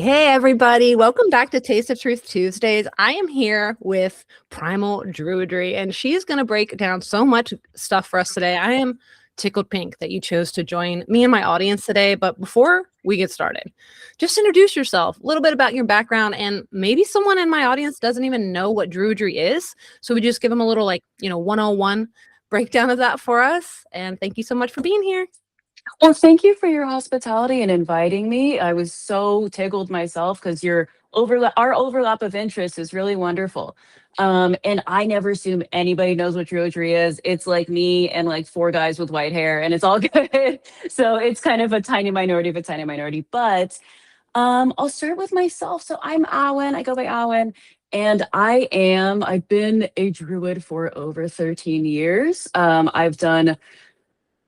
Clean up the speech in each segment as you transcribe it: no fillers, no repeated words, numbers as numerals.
Hey, everybody. Welcome back to Taste of Truth Tuesdays. I am here with Primal Druidry, and she's going to break down so much stuff for us today. I am tickled pink that you chose to join me and my audience today. But before we get started, just introduce yourself, a little bit about your background, and maybe someone in my audience doesn't even know what Druidry is. So we just give them a little 101 breakdown of that for us. And thank you so much for being here. Well, thank you for your hospitality and inviting me. I was so tickled myself because our overlap of interests is really wonderful. And I never assume anybody knows what Druidry is. It's like me and like four guys with white hair, and it's all good. So it's kind of a tiny minority of a tiny minority. But I'll start with myself. So I'm Awen. I go by Awen. And I've been a druid for over 13 years. I've done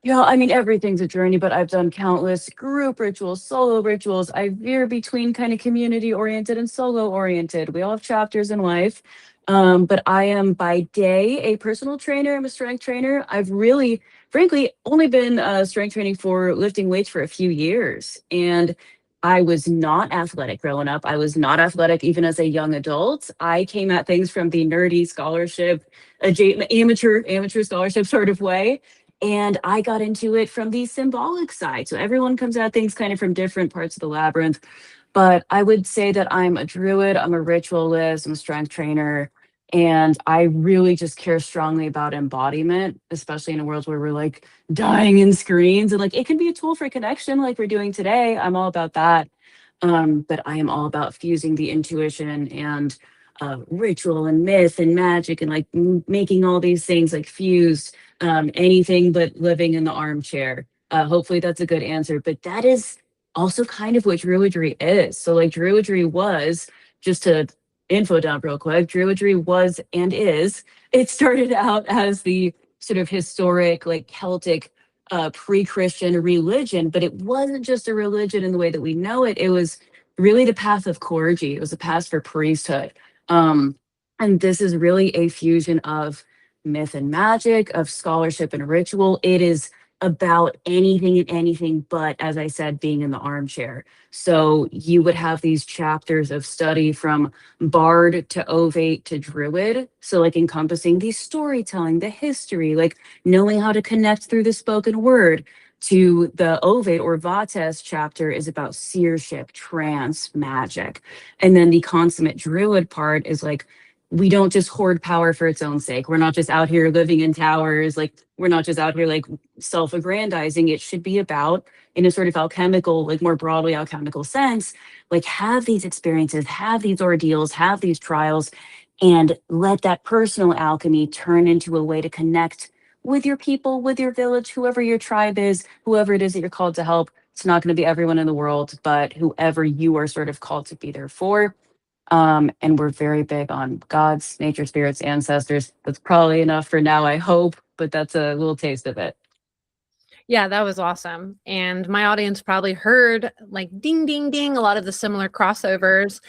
everything's a journey, but I've done countless group rituals, solo rituals. I veer between kind of community oriented and solo oriented. We all have chapters in life. But I am by day a personal trainer. I'm a strength trainer. I've really, frankly, only been strength training for lifting weights for a few years. And I was not athletic growing up. I was not athletic even as a young adult. I came at things from the nerdy scholarship, amateur scholarship sort of way. And I got into it from the symbolic side. So everyone comes at things kind of from different parts of the labyrinth. But I would say that I'm a druid, I'm a ritualist, I'm a strength trainer. And I really just care strongly about embodiment, especially in a world where we're like dying in screens. And like it can be a tool for connection like we're doing today. I'm all about that. But I am all about fusing the intuition and ritual and myth and magic and like making all these things like fused, anything but living in the armchair. Hopefully that's a good answer, but that is also kind of what Druidry is. So like Druidry was, just to info dump real quick, Druidry was and is, it started out as the sort of historic like Celtic pre-Christian religion, but it wasn't just a religion in the way that we know it. It was really the path of clergy. It was a path for priesthood. And this is really a fusion of myth and magic, of scholarship and ritual. It is about anything and anything but, as I said, being in the armchair. So you would have these chapters of study from bard to ovate to druid. So like encompassing the storytelling, the history, like knowing how to connect through the spoken word. To the ovate or vates chapter is about seership, trance, magic. And then the consummate druid part is like, we don't just hoard power for its own sake. We're not just out here living in towers. Like we're not just out here like self-aggrandizing. It should be about, in a sort of alchemical, like more broadly alchemical sense, like have these experiences, have these ordeals, have these trials, and let that personal alchemy turn into a way to connect with your people, with your village, whoever your tribe is, whoever it is that you're called to help. It's not going to be everyone in the world, but whoever you are sort of called to be there for. And we're very big on gods, nature, spirits, ancestors. That's probably enough for now, I hope, but that's a little taste of it. Yeah, that was awesome. And my audience probably heard like ding, ding, ding, a lot of the similar crossovers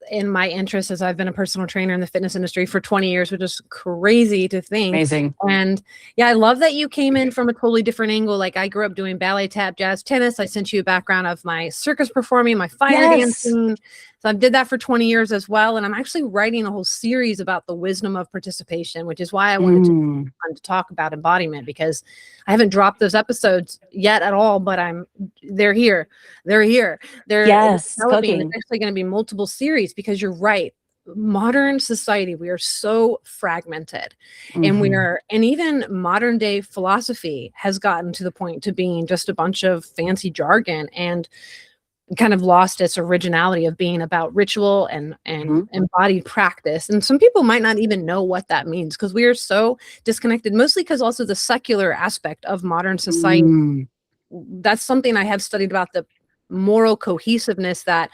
in my interest as I've been a personal trainer in the fitness industry for 20 years, which is crazy to think. Amazing. And yeah, I love that you came in from a totally different angle. Like I grew up doing ballet, tap, jazz, tennis. I sent you a background of my circus performing, my fire dancing. So I did that for 20 years as well. And I'm actually writing a whole series about the wisdom of participation, which is why I wanted to talk about embodiment, because I haven't dropped those episodes yet at all, but they're here. They're developing. It's actually going to be multiple series because you're right. Modern society, we are so fragmented and even modern day philosophy has gotten to the point to being just a bunch of fancy jargon and kind of lost its originality of being about ritual and embodied practice. And some people might not even know what that means because we are so disconnected, mostly because also the secular aspect of modern society. That's something I have studied about, the moral cohesiveness that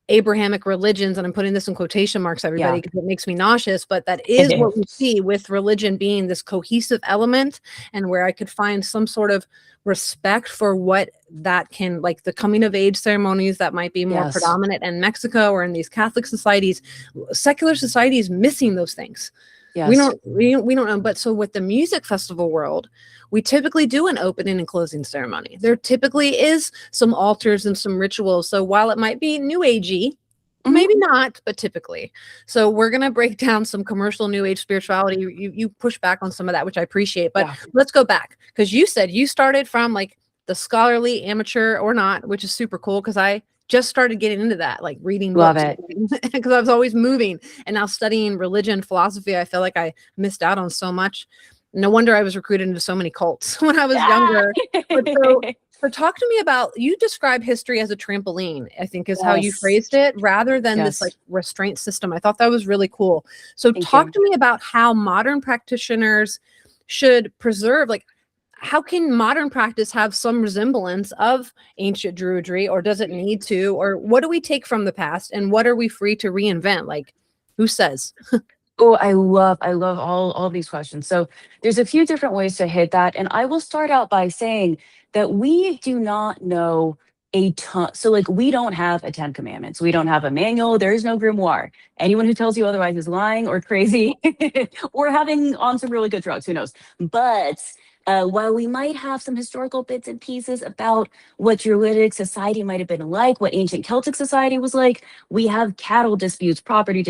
Abrahamic religions, and I'm putting this in quotation marks, everybody, because it makes me nauseous, but that is what we see with religion being this cohesive element, and where I could find some sort of respect for what that can, like the coming of age ceremonies that might be more predominant in Mexico or in these Catholic societies. Secular society is missing those things. We Yes. don't know. But so with the music festival world, we typically do an opening and closing ceremony. There typically is some altars and some rituals. So while it might be new agey, maybe not, but typically. So we're going to break down some commercial new age spirituality. You push back on some of that, which I appreciate, but let's go back, because you said you started from like the scholarly, amateur or not, which is super cool, because I just started getting into that, like reading Love books, it. because I was always moving, and now studying religion, philosophy. I feel like I missed out on so much. No wonder I was recruited into so many cults when I was younger. But so talk to me about, you describe history as a trampoline, I think is how you phrased it, rather than this like restraint system. I thought that was really cool. So talk to me about how modern practitioners should preserve, like, how can modern practice have some resemblance of ancient druidry, or does it need to, or what do we take from the past and what are we free to reinvent? Like, who says? Oh, I love all of these questions. So there's a few different ways to hit that. And I will start out by saying that we do not know a ton. So like we don't have a 10 commandments. We don't have a manual. There is no grimoire. Anyone who tells you otherwise is lying or crazy or having on some really good drugs. Who knows? But while we might have some historical bits and pieces about what Druidic society might have been like, what ancient Celtic society was like, we have cattle disputes, property,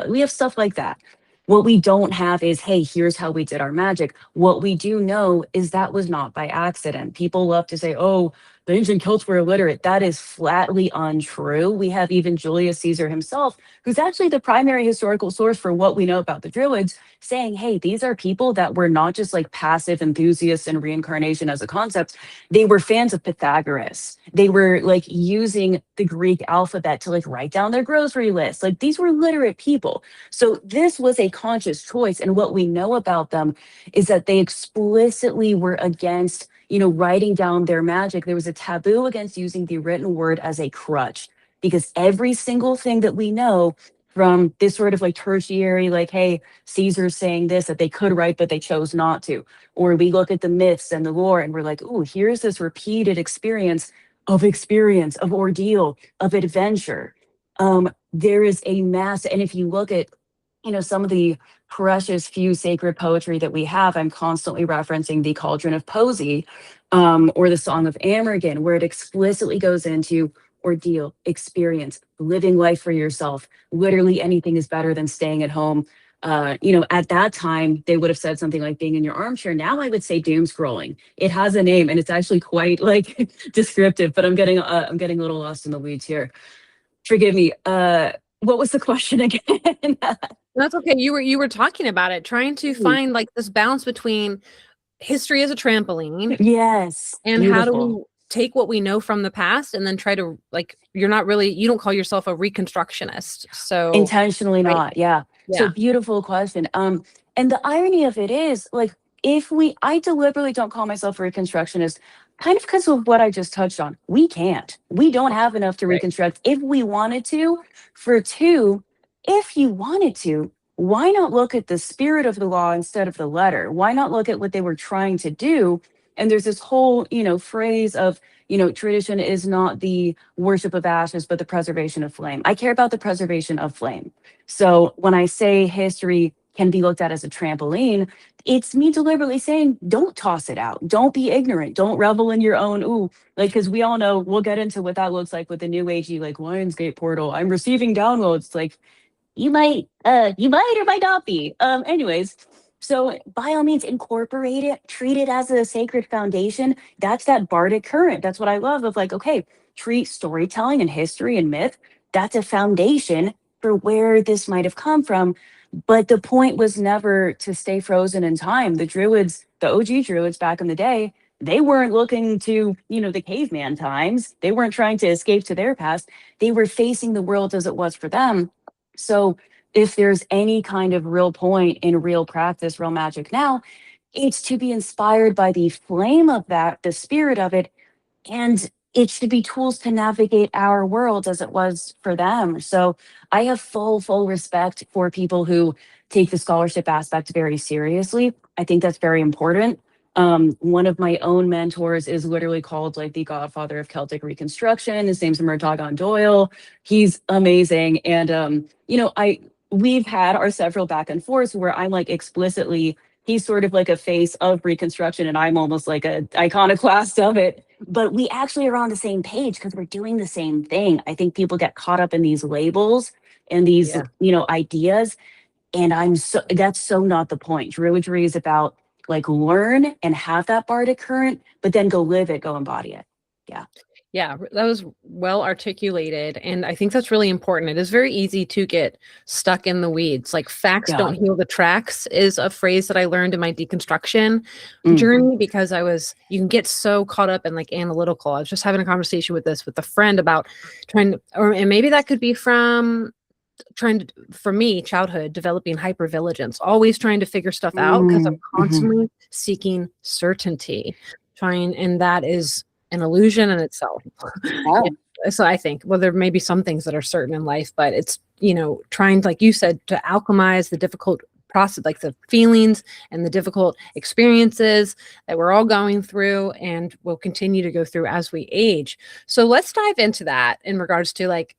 we have stuff like that. What we don't have is, hey, here's how we did our magic. What we do know is that was not by accident. People love to say, oh, the ancient Celts were illiterate. That is flatly untrue. We have even Julius Caesar himself, who's actually the primary historical source for what we know about the Druids, saying, hey, these are people that were not just like passive enthusiasts in reincarnation as a concept. They were fans of Pythagoras. They were like using the Greek alphabet to like write down their grocery list. Like these were literate people. So this was a conscious choice. And what we know about them is that they explicitly were against, writing down their magic. There was a taboo against using the written word as a crutch, because every single thing that we know from this sort of like tertiary, like, hey, Caesar's saying this, that they could write, but they chose not to. Or we look at the myths and the lore and we're like, oh, here's this repeated experience, of ordeal, of adventure. There is a mass, and if you look at, some of the precious few sacred poetry that we have, I'm constantly referencing the Cauldron of Poesy, or the Song of Amergin, where it explicitly goes into ordeal, experience, living life for yourself. Literally anything is better than staying at home. At that time, they would have said something like being in your armchair. Now I would say doom scrolling. It has a name and it's actually quite like descriptive, but I'm getting a little lost in the weeds here. Forgive me. What was the question again? That's okay. You were talking about it, trying to find like this balance between history as a trampoline. Yes. And beautiful. how do we take what we know from the past and then try to, like, you don't call yourself a reconstructionist. So intentionally not. Yeah. So Yeah. beautiful question. And the irony of it is, like, I deliberately don't call myself a reconstructionist, kind of because of what I just touched on. We don't have enough to reconstruct. If we wanted to, if you wanted to, why not look at the spirit of the law instead of the letter? Why not look at what they were trying to do? And there's this whole, phrase of, tradition is not the worship of ashes, but the preservation of flame. I care about the preservation of flame. So when I say history can be looked at as a trampoline, it's me deliberately saying, don't toss it out. Don't be ignorant. Don't revel in your own, because we all know, we'll get into what that looks like with the new agey, like Lionsgate portal. I'm receiving downloads. Like, you might or might not be. Anyways, so by all means, incorporate it, treat it as a sacred foundation. That's that bardic current. That's what I love of, like, okay, treat storytelling and history and myth. That's a foundation for where this might have come from. But the point was never to stay frozen in time. The Druids, the OG Druids back in the day, they weren't looking to, the caveman times. They weren't trying to escape to their past. They were facing the world as it was for them. So if there's any kind of real point in real practice, real magic now, it's to be inspired by the flame of that, the spirit of it, and it should be tools to navigate our world as it was for them. So I have full respect for people who take the scholarship aspect very seriously. I think that's very important. One of my own mentors is literally called like the godfather of Celtic Reconstruction. His name's Murtaugh Doyle. He's amazing. And, we've had our several back and forths where I'm like explicitly, he's sort of like a face of Reconstruction and I'm almost like a iconoclast of it. But we actually are on the same page because we're doing the same thing. I think people get caught up in these labels and these, Yeah. ideas. And that's so not the point. Druidry is about like learn and have that bardic current, but then go live it, go embody it. Yeah. Yeah, that was well articulated. And I think that's really important. It is very easy to get stuck in the weeds. Like facts Yeah. don't heal the tracks is a phrase that I learned in my deconstruction Mm. journey because you can get so caught up in like analytical. I was just having a conversation with a friend about and maybe that could be for me, childhood, developing hypervigilance, always trying to figure stuff out because I'm constantly seeking certainty, and that is an illusion in itself. Wow. So I think, well, there may be some things that are certain in life, but it's, trying, like you said, to alchemize the difficult process, like the feelings and the difficult experiences that we're all going through and will continue to go through as we age. So let's dive into that in regards to like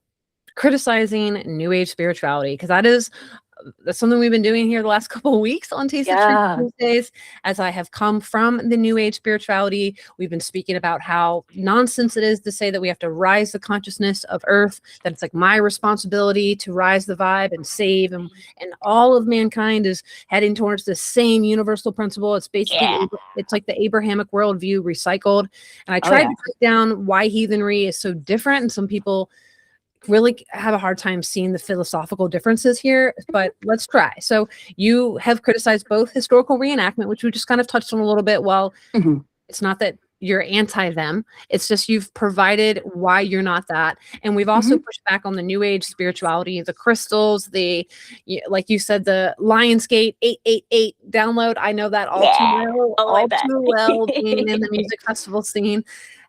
criticizing new age spirituality, because that's something we've been doing here the last couple of weeks on Taste of Truth Tuesdays. As I have come from the new age spirituality, we've been speaking about how nonsense it is to say that we have to rise the consciousness of Earth, that it's like my responsibility to rise the vibe and save, and all of mankind is heading towards the same universal principle. It's basically, it's like the Abrahamic worldview recycled. And I tried to break down why heathenry is so different, and some people really have a hard time seeing the philosophical differences here, but let's try. So you have criticized both historical reenactment, which we just kind of touched on a little bit. Well, it's not that you're anti them. It's just you've provided why you're not that. And we've also pushed back on the new age spirituality, the crystals, like you said, the Lionsgate 888 download. I know that all too well being in the music festival scene.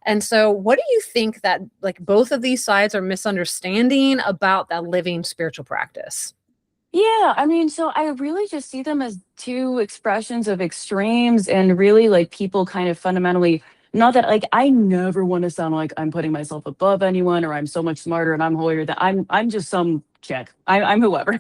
And so what do you think that like both of these sides are misunderstanding about that living spiritual practice? Yeah, I mean, so I really just see them as two expressions of extremes and really like people kind of fundamentally, not that like I never want to sound like I'm putting myself above anyone or I'm so much smarter and I'm holier than I'm just some chick. I'm whoever.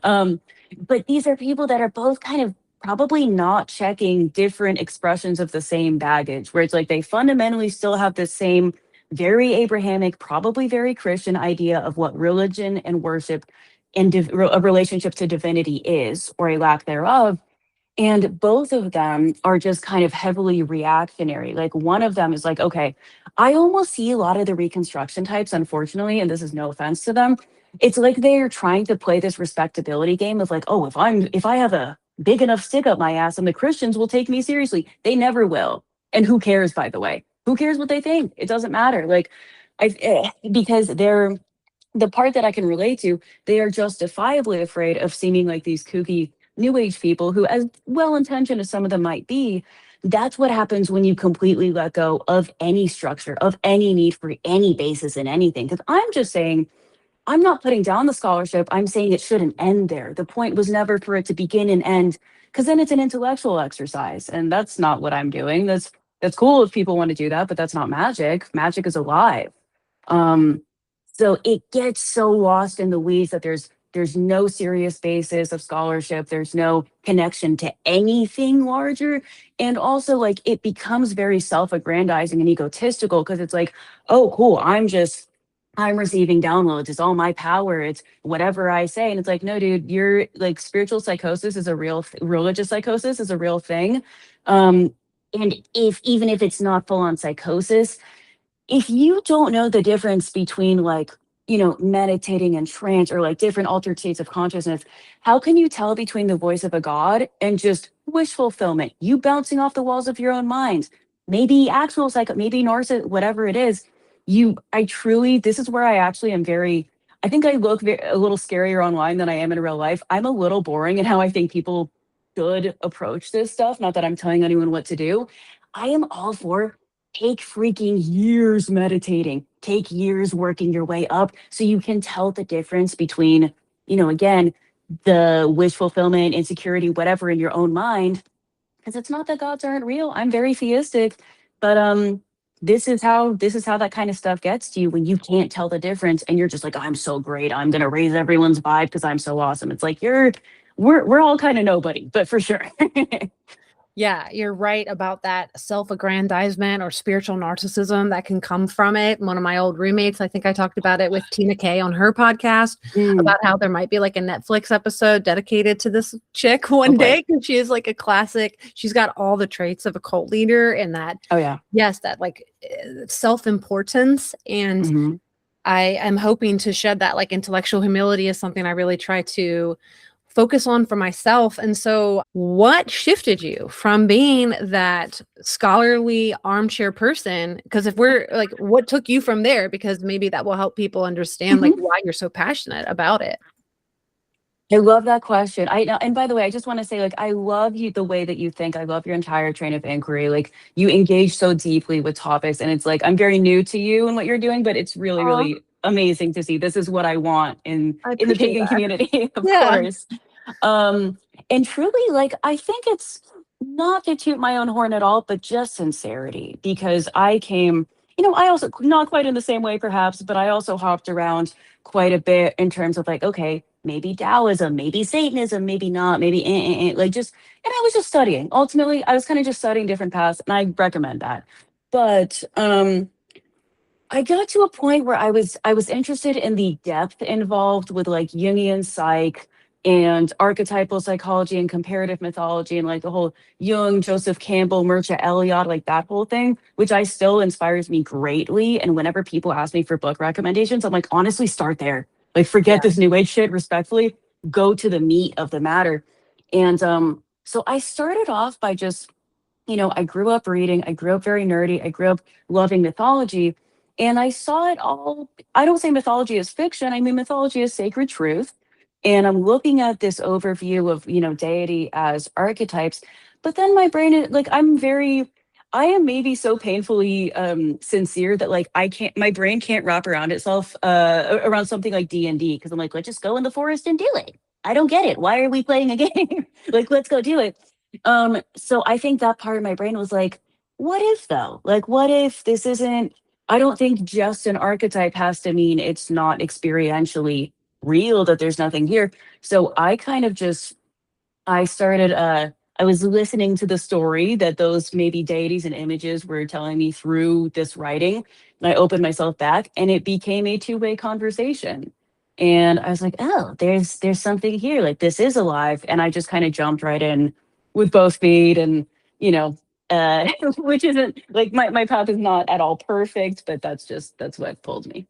um, but these are people that are both kind of probably not checking different expressions of the same baggage, where it's like they fundamentally still have the same very Abrahamic, probably very Christian idea of what religion and worship and a relationship to divinity is, or a lack thereof. And both of them are just kind of heavily reactionary. Like one of them is like, okay, I almost see a lot of the Reconstruction types, unfortunately, and this is no offense to them. It's like they're trying to play this respectability game of like, oh, if I have a big enough stick up my ass and the Christians will take me seriously. They never will. And who cares, by the way? Who cares what they think? It doesn't matter. Like because they're the part that I can relate to, they are justifiably afraid of seeming like these kooky new age people who, as well intentioned as some of them might be, that's what happens when you completely let go of any structure, of any need for any basis in anything. Because I'm just saying, I'm not putting down the scholarship. I'm saying it shouldn't end there. The point was never for it to begin and end, because then it's an intellectual exercise. And that's not what I'm doing. That's cool if people want to do that, but that's not magic. Magic is alive. Um, so it gets so lost in the weeds that there's no serious basis of scholarship. There's no connection to anything larger. And also like it becomes very self-aggrandizing and egotistical because it's like, oh, cool. I'm receiving downloads. It's all my power. It's whatever I say. And it's like, no, dude, you're like spiritual psychosis is a real, religious psychosis is a real thing. And even if it's not full on psychosis, if you don't know the difference between like, meditating and trance or like different altered states of consciousness, how can you tell between the voice of a god and just wish fulfillment, you bouncing off the walls of your own mind, maybe actual psycho, maybe narcissist, whatever it is. This is where I actually am I think I look a little scarier online than I am in real life. I'm a little boring in how I think people should approach this stuff. Not that I'm telling anyone what to do. I am all for take freaking years meditating, take years working your way up so you can tell the difference between, again, the wish fulfillment, insecurity, whatever in your own mind. Because it's not that gods aren't real. I'm very theistic, but this is how that kind of stuff gets to you when you can't tell the difference and you're just like, I'm so great, I'm gonna raise everyone's vibe because I'm so awesome. It's like we're all kind of nobody, but for sure. Yeah, you're right about that self-aggrandizement or spiritual narcissism that can come from it. One of my old roommates, I think I talked about it with Tina Kay on her podcast Mm, about how there might be like a Netflix episode dedicated to this chick one okay. day because she is like a classic. She's got all the traits of a cult leader and that, Oh yeah. yes, that like self-importance. And Hmm. I am hoping to shed that like intellectual humility is something I really try to focus on for myself. And so, what shifted you from being that scholarly armchair person? Because if we're like, what took you from there? Because maybe that will help people understand like why you're so passionate about it. I love that question. I know, and by the way, I just want to say, like, I love you the way that you think. I love your entire train of inquiry. Like, you engage so deeply with topics, and it's like I'm very new to you and what you're doing, but it's really, Oh, really amazing to see. This is what I want I in the appreciate pagan that. community, of Yeah. course. And truly, like, I think it's not to toot my own horn at all, but just sincerity, because I came, I also not quite in the same way, perhaps, but I also hopped around quite a bit in terms of like, okay, maybe Taoism, maybe Satanism, maybe not, maybe like just, and I was just studying. Ultimately, I was kind of just studying different paths, and I recommend that. But I got to a point where I was interested in the depth involved with like Jungian psych and archetypal psychology and comparative mythology and like the whole Jung, Joseph Campbell, Mircea Eliade, like that whole thing, which I still inspires me greatly. And whenever people ask me for book recommendations, I'm like, honestly, start there. Like, forget Yeah. this new age shit, respectfully, go to the meat of the matter. And so I started off by just, I grew up reading, I grew up very nerdy, I grew up loving mythology, and I saw it all. I don't say mythology is fiction, I mean mythology is sacred truth. And I'm looking at this overview of, deity as archetypes, but then my brain is like, I am maybe so painfully sincere that like my brain can't wrap around itself around something like D&D, because I'm like, let's just go in the forest and do it. I don't get it. Why are we playing a game? Like, let's go do it. So I think that part of my brain was like, what if though? Like, what if this isn't, I don't think just an archetype has to mean it's not experientially real, that there's nothing here. So I kind of just, I started, I was listening to the story that those maybe deities and images were telling me through this writing. And I opened myself back and it became a two-way conversation. And I was like, oh, there's something here. Like, this is alive. And I just kind of jumped right in with both feet and, you know, which isn't like my path is not at all perfect, but that's what pulled me.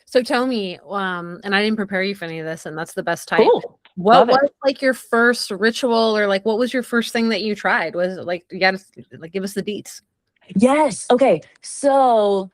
So tell me, and I didn't prepare you for any of this, and that's the best type. Cool. What Love was it. like your first ritual, or like what was your first thing that you tried? Was it like you gotta like give us the deets? Yes. Okay. So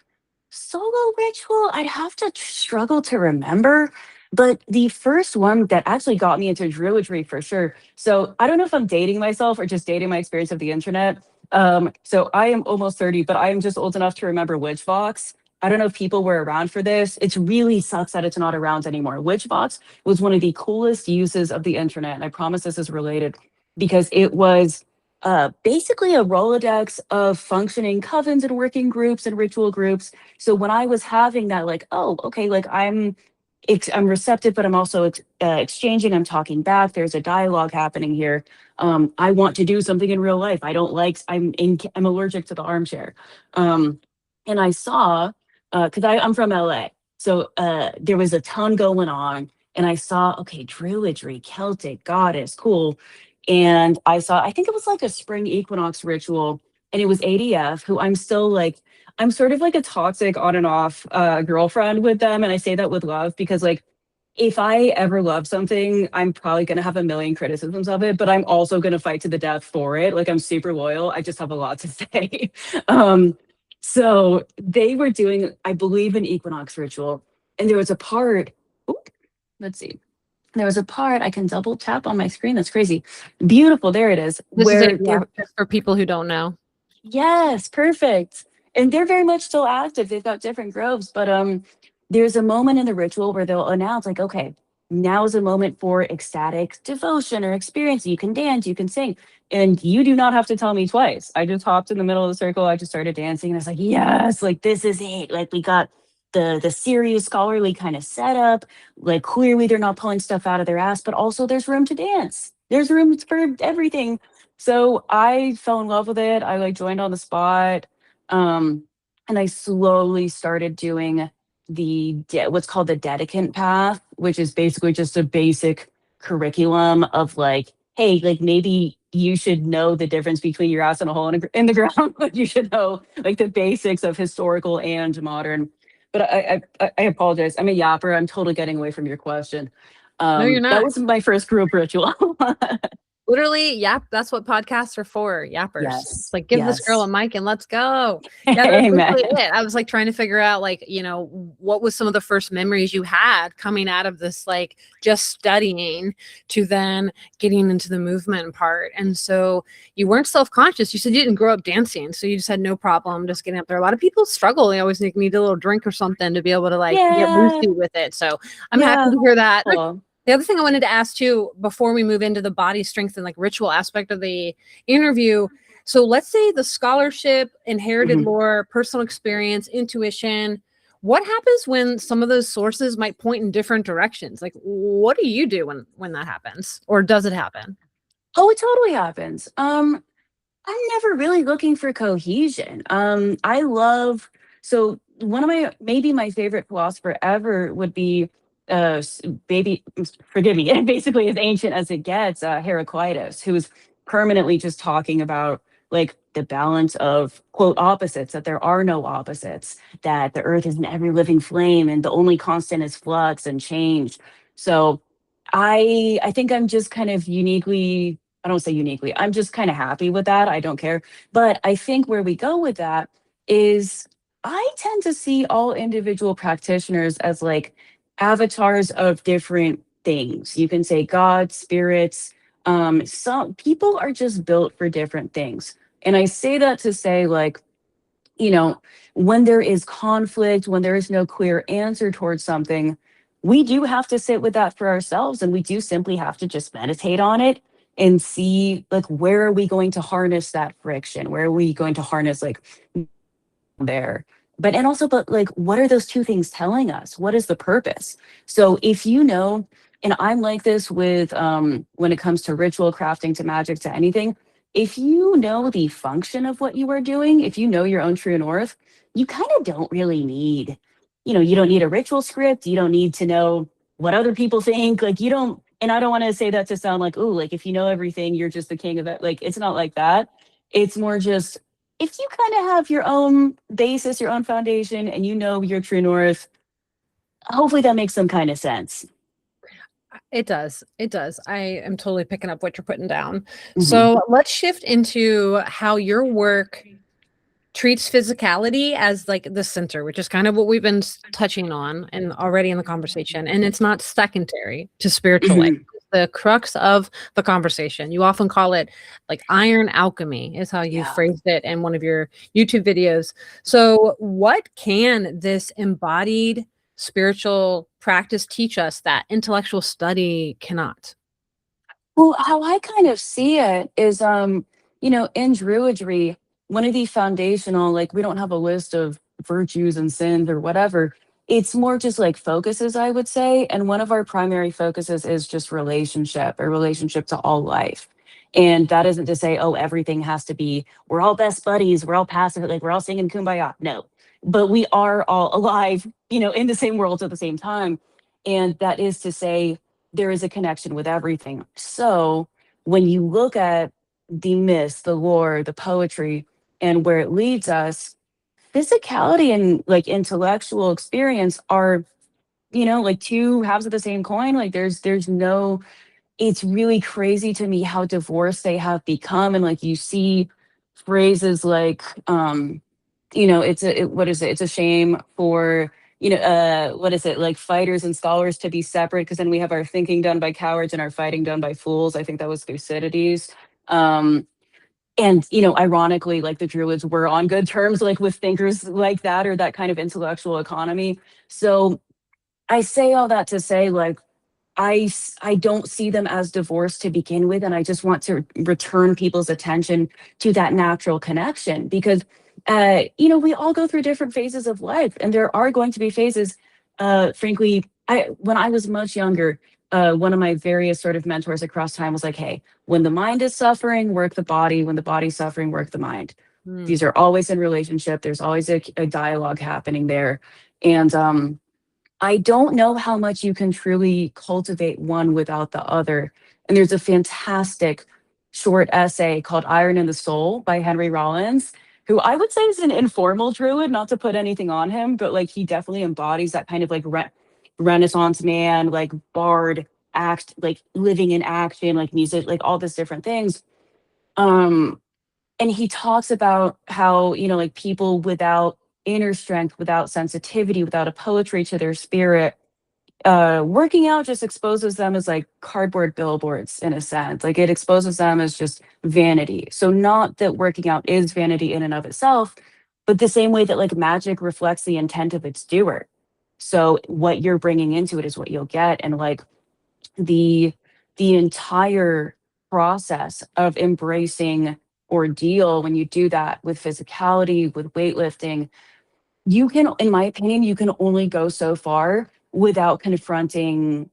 solo ritual, I'd have to struggle to remember, but the first one that actually got me into Druidry for sure. So I don't know if I'm dating myself or just dating my experience of the internet. So I am almost 30, but I am just old enough to remember Witchvox. I don't know if people were around for this. It's really sucks that it's not around anymore. Witchvox was one of the coolest uses of the internet, and I promise this is related because it was basically a Rolodex of functioning covens and working groups and ritual groups. So when I was having that, like, oh, okay, like I'm receptive, but I'm also exchanging. I'm talking back. There's a dialogue happening here. I want to do something in real life. I don't like. I'm allergic to the armchair. And I saw because I'm from LA, so there was a ton going on, and I saw okay, Druidry, Celtic goddess, cool. And I saw, I think it was like a spring equinox ritual, and it was ADF, who I'm still like, I'm sort of like a toxic on and off girlfriend with them. And I say that with love because, like, if I ever love something, I'm probably going to have a million criticisms of it, but I'm also going to fight to the death for it. Like, I'm super loyal. I just have a lot to say. um, so they were doing, I believe, an equinox ritual. And there was a part, oop, let's see. There was a part I can double tap on my screen. That's crazy. Beautiful. There it is. This is it, Where yeah. there, Just for people who don't know. yes, perfect. And they're very much still active. They've got different groves, but there's a moment in the ritual where they'll announce like, okay, now is a moment for ecstatic devotion or experience. You can dance, you can sing. And you do not have to tell me twice. I just hopped in the middle of the circle. I just started dancing and I was like, yes, like this is it. Like we got the serious scholarly kind of setup. Like clearly they're not pulling stuff out of their ass, but also there's room to dance. There's room for everything. So I fell in love with it. I like joined on the spot. And I slowly started doing what's called the dedicant path, which is basically just a basic curriculum of like, hey, like maybe you should know the difference between your ass and a hole in the ground, but you should know like the basics of historical and modern. But I apologize. I'm a yapper. I'm totally getting away from your question. No, you're That not. was my first group ritual. Literally, yap. That's what podcasts are for. Yappers. Yes. It's like, give this girl a Yes. mic and let's go. Yeah, that's Amen. literally it. I was like trying to figure out, like, what was some of the first memories you had coming out of this, like just studying to then getting into the movement part. And so you weren't self-conscious. You said you didn't grow up dancing, so you just had no problem just getting up there. A lot of people struggle. They always need a little drink or something to be able to like get Yeah. loosey with it. So I'm Yeah. happy to hear that. Cool. The other thing I wanted to ask too, before we move into the body strength and like ritual aspect of the interview. So let's say the scholarship, inherited lore, personal experience, intuition. What happens when some of those sources might point in different directions? Like, what do you do when that happens, or does it happen? Oh, it totally happens. I'm never really looking for cohesion. I love, so one of maybe my favorite philosopher ever would be forgive me, basically as ancient as it gets, Heraclitus, who was permanently just talking about like the balance of quote opposites, that there are no opposites, that the earth is an ever living flame and the only constant is flux and change. So I think I'm just kind of uniquely, I don't say uniquely, I'm just kind of happy with that. I don't care. But I think where we go with that is I tend to see all individual practitioners as like avatars of different things. You can say God, spirits. Some people are just built for different things. And I say that to say, like, you know, when there is conflict, when there is no clear answer towards something, we do have to sit with that for ourselves. And we do simply have to just meditate on it and see, like, where are we going to harness that friction? Where are we going to harness, like, there? But like, what are those two things telling us? What is the purpose? So if you know, and I'm like this with when it comes to ritual crafting, to magic, to anything, if you know the function of what you are doing, if you know your own true north, you kind of don't really need, you don't need a ritual script. You don't need to know what other people think. Like you don't, and I don't want to say that to sound like, oh, like if you know everything, you're just the king of it. Like it's not like that. It's more just if you kind of have your own basis, your own foundation, and you know your true north, hopefully that makes some kind of sense. It does. It does. I am totally picking up what you're putting down. Mm-hmm. So let's shift into how your work treats physicality as like the center, which is kind of what we've been touching on and already in the conversation. And it's not secondary to spiritual life. The crux of the conversation. You often call it like iron alchemy is how you phrased it in one of your YouTube videos. So what can this embodied spiritual practice teach us that intellectual study cannot? Well, how I kind of see it is, in Druidry, one of the foundational, like we don't have a list of virtues and sins or whatever. It's more just like focuses, I would say. And one of our primary focuses is just relationship, a relationship to all life. And that isn't to say, oh, everything has to be, we're all best buddies, we're all passive, like we're all singing kumbaya. No, but we are all alive, in the same worlds at the same time. And that is to say, there is a connection with everything. So when you look at the myths, the lore, the poetry, and where it leads us, physicality and like intellectual experience are, like two halves of the same coin. Like there's no, it's really crazy to me how divorced they have become. And like you see phrases like, what is it? It's a shame for, what is it? Like fighters and scholars to be separate, because then we have our thinking done by cowards and our fighting done by fools. I think that was Thucydides. And, ironically, like the Druids were on good terms, like with thinkers like that, or that kind of intellectual economy. So I say all that to say, like, I don't see them as divorced to begin with, and I just want to return people's attention to that natural connection because we all go through different phases of life, and there are going to be phases. Frankly, when I was much younger, one of my various sort of mentors across time was like, "Hey, when the mind is suffering, work the body. When the body's suffering, work the mind." Mm. These are always in relationship. There's always a dialogue happening there, and I don't know how much you can truly cultivate one without the other. And there's a fantastic short essay called Iron in the Soul by Henry Rollins, who I would say is an informal druid, not to put anything on him, but like he definitely embodies that kind of like Renaissance man, like bard act, like living in action, like music, like all these different things. Um, and he talks about how, like people without inner strength, without sensitivity, without a poetry to their spirit, working out just exposes them as like cardboard billboards in a sense. Like it exposes them as just vanity. So not that working out is vanity in and of itself, but the same way that like magic reflects the intent of its doer. So what you're bringing into it is what you'll get. And like the the entire process of embracing ordeal when you do that with physicality, with weightlifting, you can, in my opinion, you can only go so far without confronting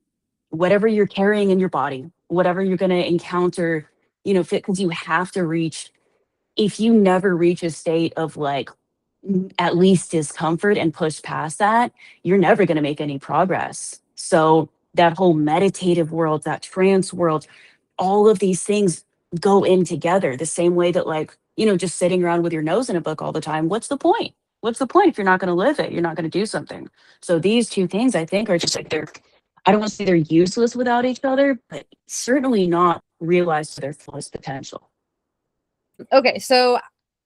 whatever you're carrying in your body, whatever you're going to encounter, fit, because you have to reach, if you never reach a state of like at least discomfort and push past that, you're never going to make any progress. So that whole meditative world, that trance world, all of these things go in together the same way that like, just sitting around with your nose in a book all the time. What's the point? What's the point if you're not going to live it? You're not going to do something. So these two things I think are just like I don't want to say they're useless without each other, but certainly not realized to their fullest potential. Okay, so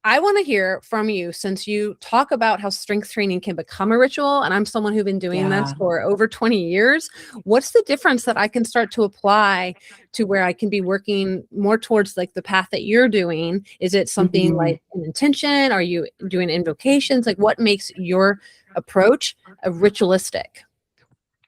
I want to hear from you since you talk about how strength training can become a ritual, and I'm someone who's been doing this Yeah. for over 20 years. What's the difference that I can start to apply to where I can be working more towards like the path that you're doing? Is it something Mhm. like an intention? Are you doing invocations? Like what makes your approach a ritualistic?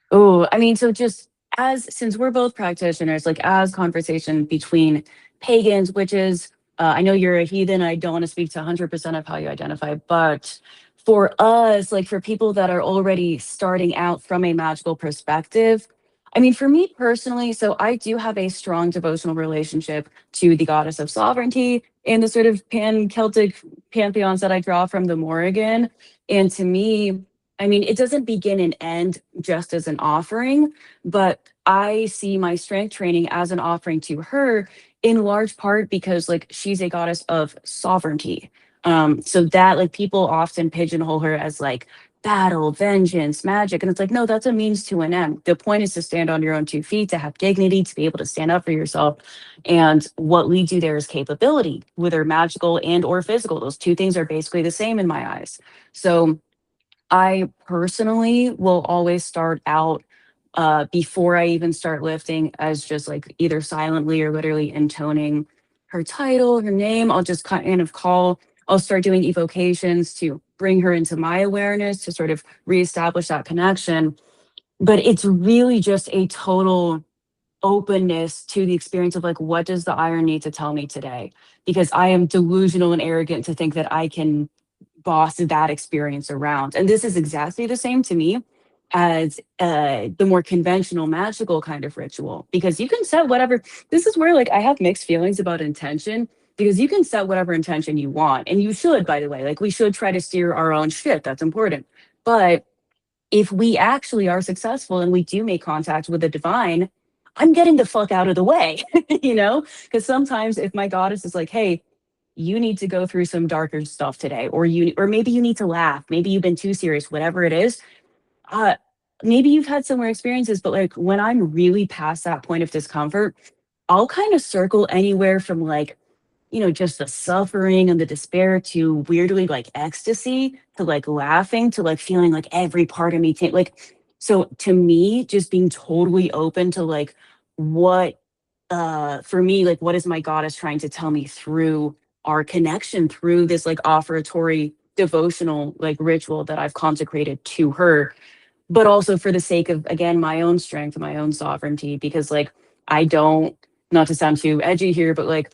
Oh, I mean, so just since we're both practitioners, like as conversation between pagans, witches, I know you're a heathen. I don't want to speak to 100% of how you identify, but for us, like for people that are already starting out from a magical perspective, I mean, for me personally, so I do have a strong devotional relationship to the goddess of sovereignty and the sort of pan-Celtic pantheons that I draw from the Morrigan. And to me, I mean, it doesn't begin and end just as an offering, but I see my strength training as an offering to her in large part because like she's a goddess of sovereignty. So that like people often pigeonhole her as like battle, vengeance, magic. And it's like, no, that's a means to an end. The point is to stand on your own 2 feet, to have dignity, to be able to stand up for yourself. And what leads you there is capability, whether magical and or physical. Those two things are basically the same in my eyes. So I personally will always start out before I even start lifting as just like either silently or literally intoning her title, her name. I'll just kind of I'll start doing evocations to bring her into my awareness to sort of reestablish that connection. But it's really just a total openness to the experience of like, what does the iron need to tell me today? Because I am delusional and arrogant to think that I can boss that experience around. And this is exactly the same to me as the more conventional magical kind of ritual, because you can set whatever, this is where like I have mixed feelings about intention, because you can set whatever intention you want. And you should, by the way, like we should try to steer our own shit. That's important. But if we actually are successful and we do make contact with the divine, I'm getting the fuck out of the way, Because sometimes if my goddess is like, hey, you need to go through some darker stuff today, or maybe you need to laugh, maybe you've been too serious, whatever it is, uh, maybe you've had similar experiences, but like when I'm really past that point of discomfort, I'll kind of circle anywhere from like, just the suffering and the despair to weirdly like ecstasy to like laughing to like feeling like every part of me like, so to me, just being totally open to like what for me, like what is my goddess trying to tell me through our connection, through this like offertory devotional like ritual that I've consecrated to her. but also for the sake of, again, my own strength, my own sovereignty, because like I don't, not to sound too edgy here, but like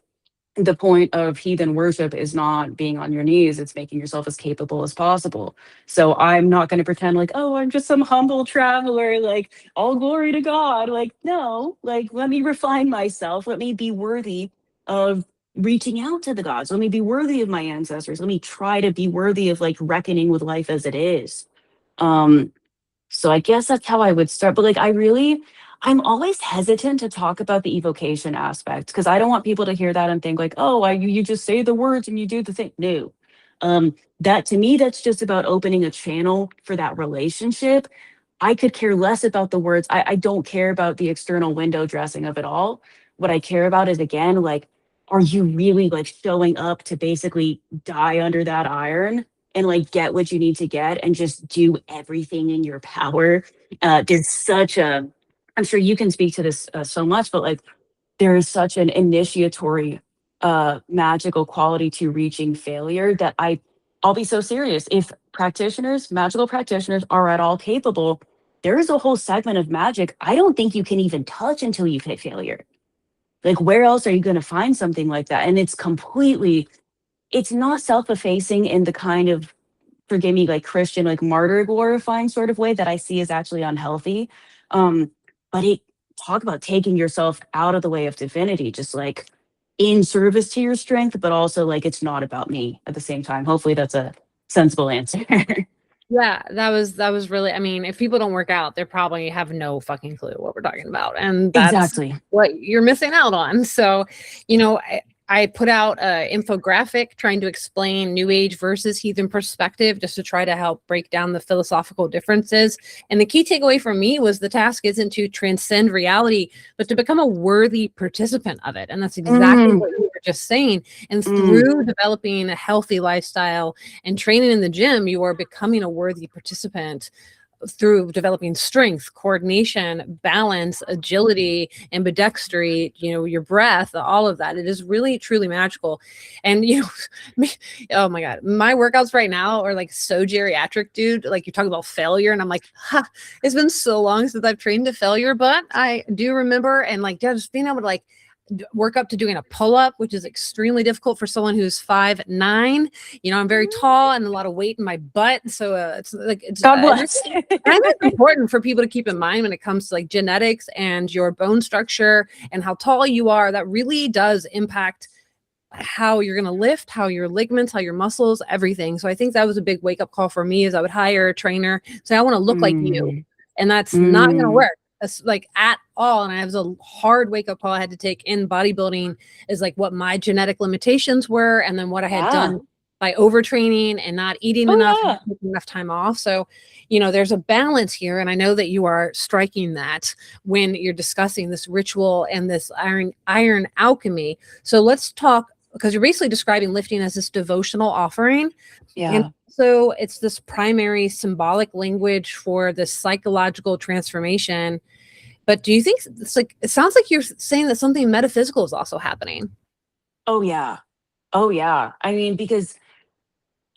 the point of heathen worship is not being on your knees, it's making yourself as capable as possible. So I'm not going to pretend like, oh, I'm just some humble traveler, like all glory to God. Like, no, like let me refine myself, let me be worthy of reaching out to the gods, let me be worthy of my ancestors, let me try to be worthy of like reckoning with life as it is. um so I guess that's how I would start. But like, I'm always hesitant to talk about the evocation aspect because I don't want people to hear that and think like, oh, you just say the words and you do the thing. No. That to me, that's just about opening a channel for that relationship. I could care less about the words. I don't care about the external window dressing of it all. What I care about is, again, like, are you really like showing up to basically die under that iron and like get what you need to get and just do everything in your power? There's such a, I'm sure you can speak to this so much, but like there is such an initiatory magical quality to reaching failure that I'll be so serious. If practitioners, magical practitioners are at all capable, there is a whole segment of magic I don't think you can even touch until you've hit failure. Like where else are you going to find something like that? And it's not self-effacing in the kind of, forgive me, like Christian, like martyr glorifying sort of way that I see is actually unhealthy. Um, but it talk about taking yourself out of the way of divinity, just like in service to your strength, but also like it's not about me at the same time. Hopefully that's a sensible answer. Yeah, that was really, I mean, if people don't work out, they probably have no fucking clue what we're talking about. And that's Exactly. what you're missing out on. So, I put out an infographic trying to explain New Age versus heathen perspective, just to try to help break down the philosophical differences. And the key takeaway for me was the task isn't to transcend reality, but to become a worthy participant of it. And that's exactly Mm, what you were just saying. And mm, through developing a healthy lifestyle and training in the gym, you are becoming a worthy participant through developing strength, coordination, balance, agility, ambidextery, your breath, all of that. It is really truly magical. And oh my God, my workouts right now are like so geriatric, dude. Like you talk about failure, and I'm like, it's been so long since I've trained to failure, but I do remember. And like just being able to like work up to doing a pull-up, which is extremely difficult for someone who's 5'9". I'm very tall and a lot of weight in my butt, so it's like God it's bless. kind of important for people to keep in mind when it comes to like genetics and your bone structure and how tall you are. That really does impact how you're going to lift, how your ligaments, how your muscles, everything. So I think that was a big wake-up call for me. Is I would hire a trainer, say I want to look like you, Mm, and that's not going to mm, work. Like at all. And I was a hard wake up call I had to take in bodybuilding, is like what my genetic limitations were, and then what I had yeah. done by overtraining and not eating Oh enough and yeah. taking enough time off. So, there's a balance here. And I know that you are striking that when you're discussing this ritual and this iron alchemy. So let's talk, because you're basically describing lifting as this devotional offering. And Yeah. so it's this primary symbolic language for the psychological transformation. But do you think it sounds like you're saying that something metaphysical is also happening? Oh yeah. Oh yeah. I mean, because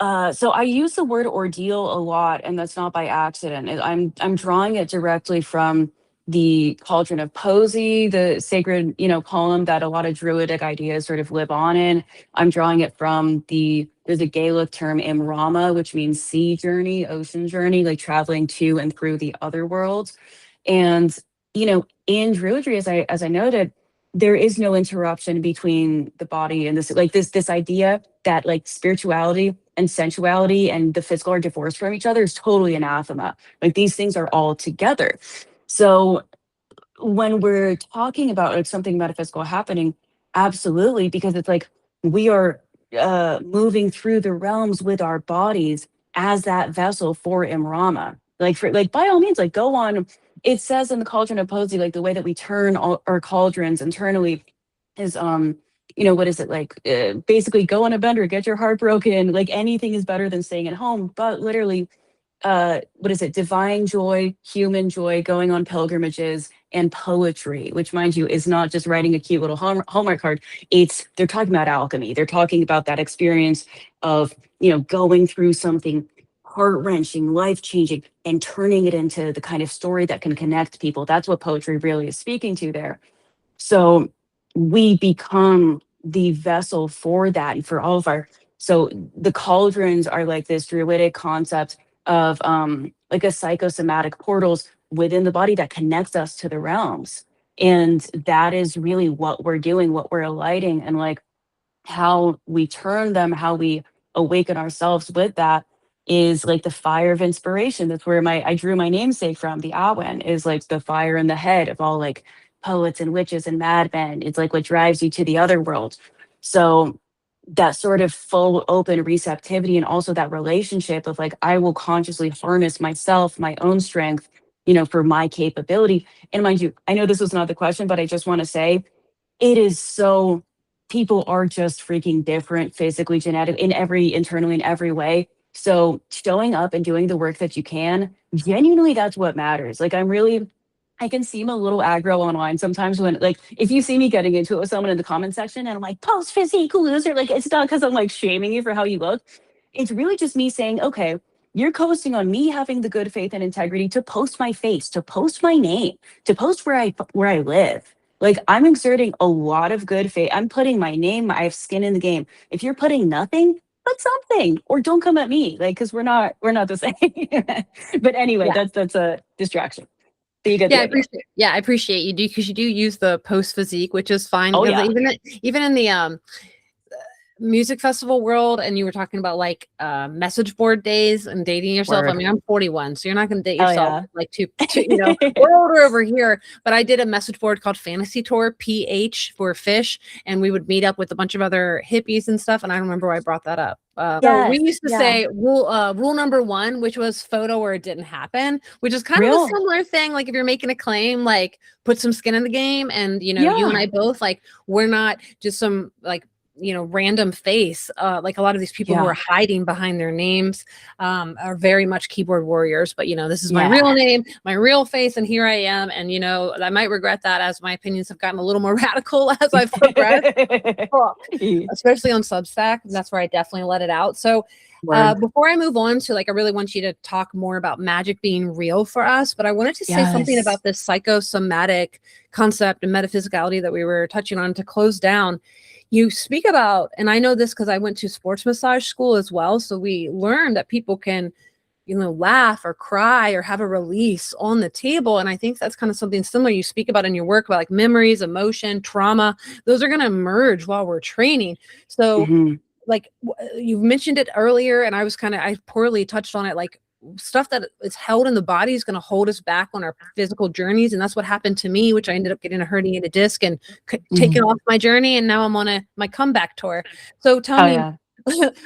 so I use the word ordeal a lot, and that's not by accident. I'm drawing it directly from the cauldron of Posey, the sacred, column that a lot of druidic ideas sort of live on in. I'm drawing it from there's a Gaelic term imrama, which means sea journey, ocean journey, like traveling to and through the other worlds. And in druidry, as I noted, there is no interruption between the body and this idea that like spirituality and sensuality and the physical are divorced from each other is totally anathema. Like these things are all together. So when we're talking about like something metaphysical happening, absolutely, because it's like we are moving through the realms with our bodies as that vessel for Imrama. Like for like by all means, like go on. It says in the Cauldron of Poesy, like the way that we turn all our cauldrons internally is what is it like? Basically, go on a bender, get your heart broken. Like anything is better than staying at home. But literally, what is it? Divine joy, human joy, going on pilgrimages, and poetry, which, mind you, is not just writing a cute little Hallmark card. They're talking about alchemy. They're talking about that experience of going through something heart-wrenching, life-changing, and turning it into the kind of story that can connect people. That's what poetry really is speaking to there. So we become the vessel for that and for all of our, so the cauldrons are like this druidic concept of like a psychosomatic portals within the body that connects us to the realms. And that is really what we're doing, what we're alighting, and like how we turn them, how we awaken ourselves with that is like the fire of inspiration. That's where I drew my namesake from. The Awen is like the fire in the head of all like poets and witches and madmen. It's like what drives you to the other world. So that sort of full open receptivity, and also that relationship of like, I will consciously harness myself, my own strength, for my capability. And mind you, I know this was not the question, but I just want to say it is so, people are just freaking different physically, genetic, internally in every way. So showing up and doing the work that you can, genuinely, that's what matters. Like I can seem a little aggro online sometimes when, like, if you see me getting into it with someone in the comment section and I'm like, post physique loser, like, it's not because I'm like shaming you for how you look. It's really just me saying, okay, you're coasting on me having the good faith and integrity to post my face, to post my name, to post where I live. Like, I'm exerting a lot of good faith. I'm putting my name, I have skin in the game. If you're putting nothing, put something, or don't come at me, like, because we're not the same. But anyway, Yeah. that's a distraction. So you get Yeah, the idea. I appreciate you do, because you do use the post physique, which is fine. Oh Because yeah. even in the music festival world, and you were talking about like message board days and dating yourself. I Word. mean, I'm 41, so you're not going to date Oh yourself yeah. like we're older over here. But I did a message board called Fantasy Tour, PH for fish, and we would meet up with a bunch of other hippies and stuff. And I don't remember why I brought that up. So we Yes. used to Yeah. say rule number one, which was photo or it didn't happen, which is kind of a Real. similar thing. Like if you're making a claim, like put some skin in the game. And you Yeah. and I both, like, we're not just some like random face. Like a lot of these people who Yeah. are hiding behind their names are very much keyboard warriors. But this is my Yeah. real name, my real face, and here I am. And I might regret that as my opinions have gotten a little more radical as I've progressed, especially on Substack. That's where I definitely let it out. So before I move on to, like, I really want you to talk more about magic being real for us, but I wanted to say something about this psychosomatic concept and metaphysicality that we were touching on to close down. You speak about, and I know this because I went to sports massage school as well, so we learned that people can laugh or cry or have a release on the table. And I think that's kind of something similar you speak about in your work, about like memories, emotion, trauma. Those are going to emerge while we're training. So like you mentioned it earlier, and I poorly touched on it, like stuff that is held in the body is going to hold us back on our physical journeys. And that's what happened to me, which I ended up getting a herniated disc and taking off my journey. And now I'm on my comeback tour. So tell me,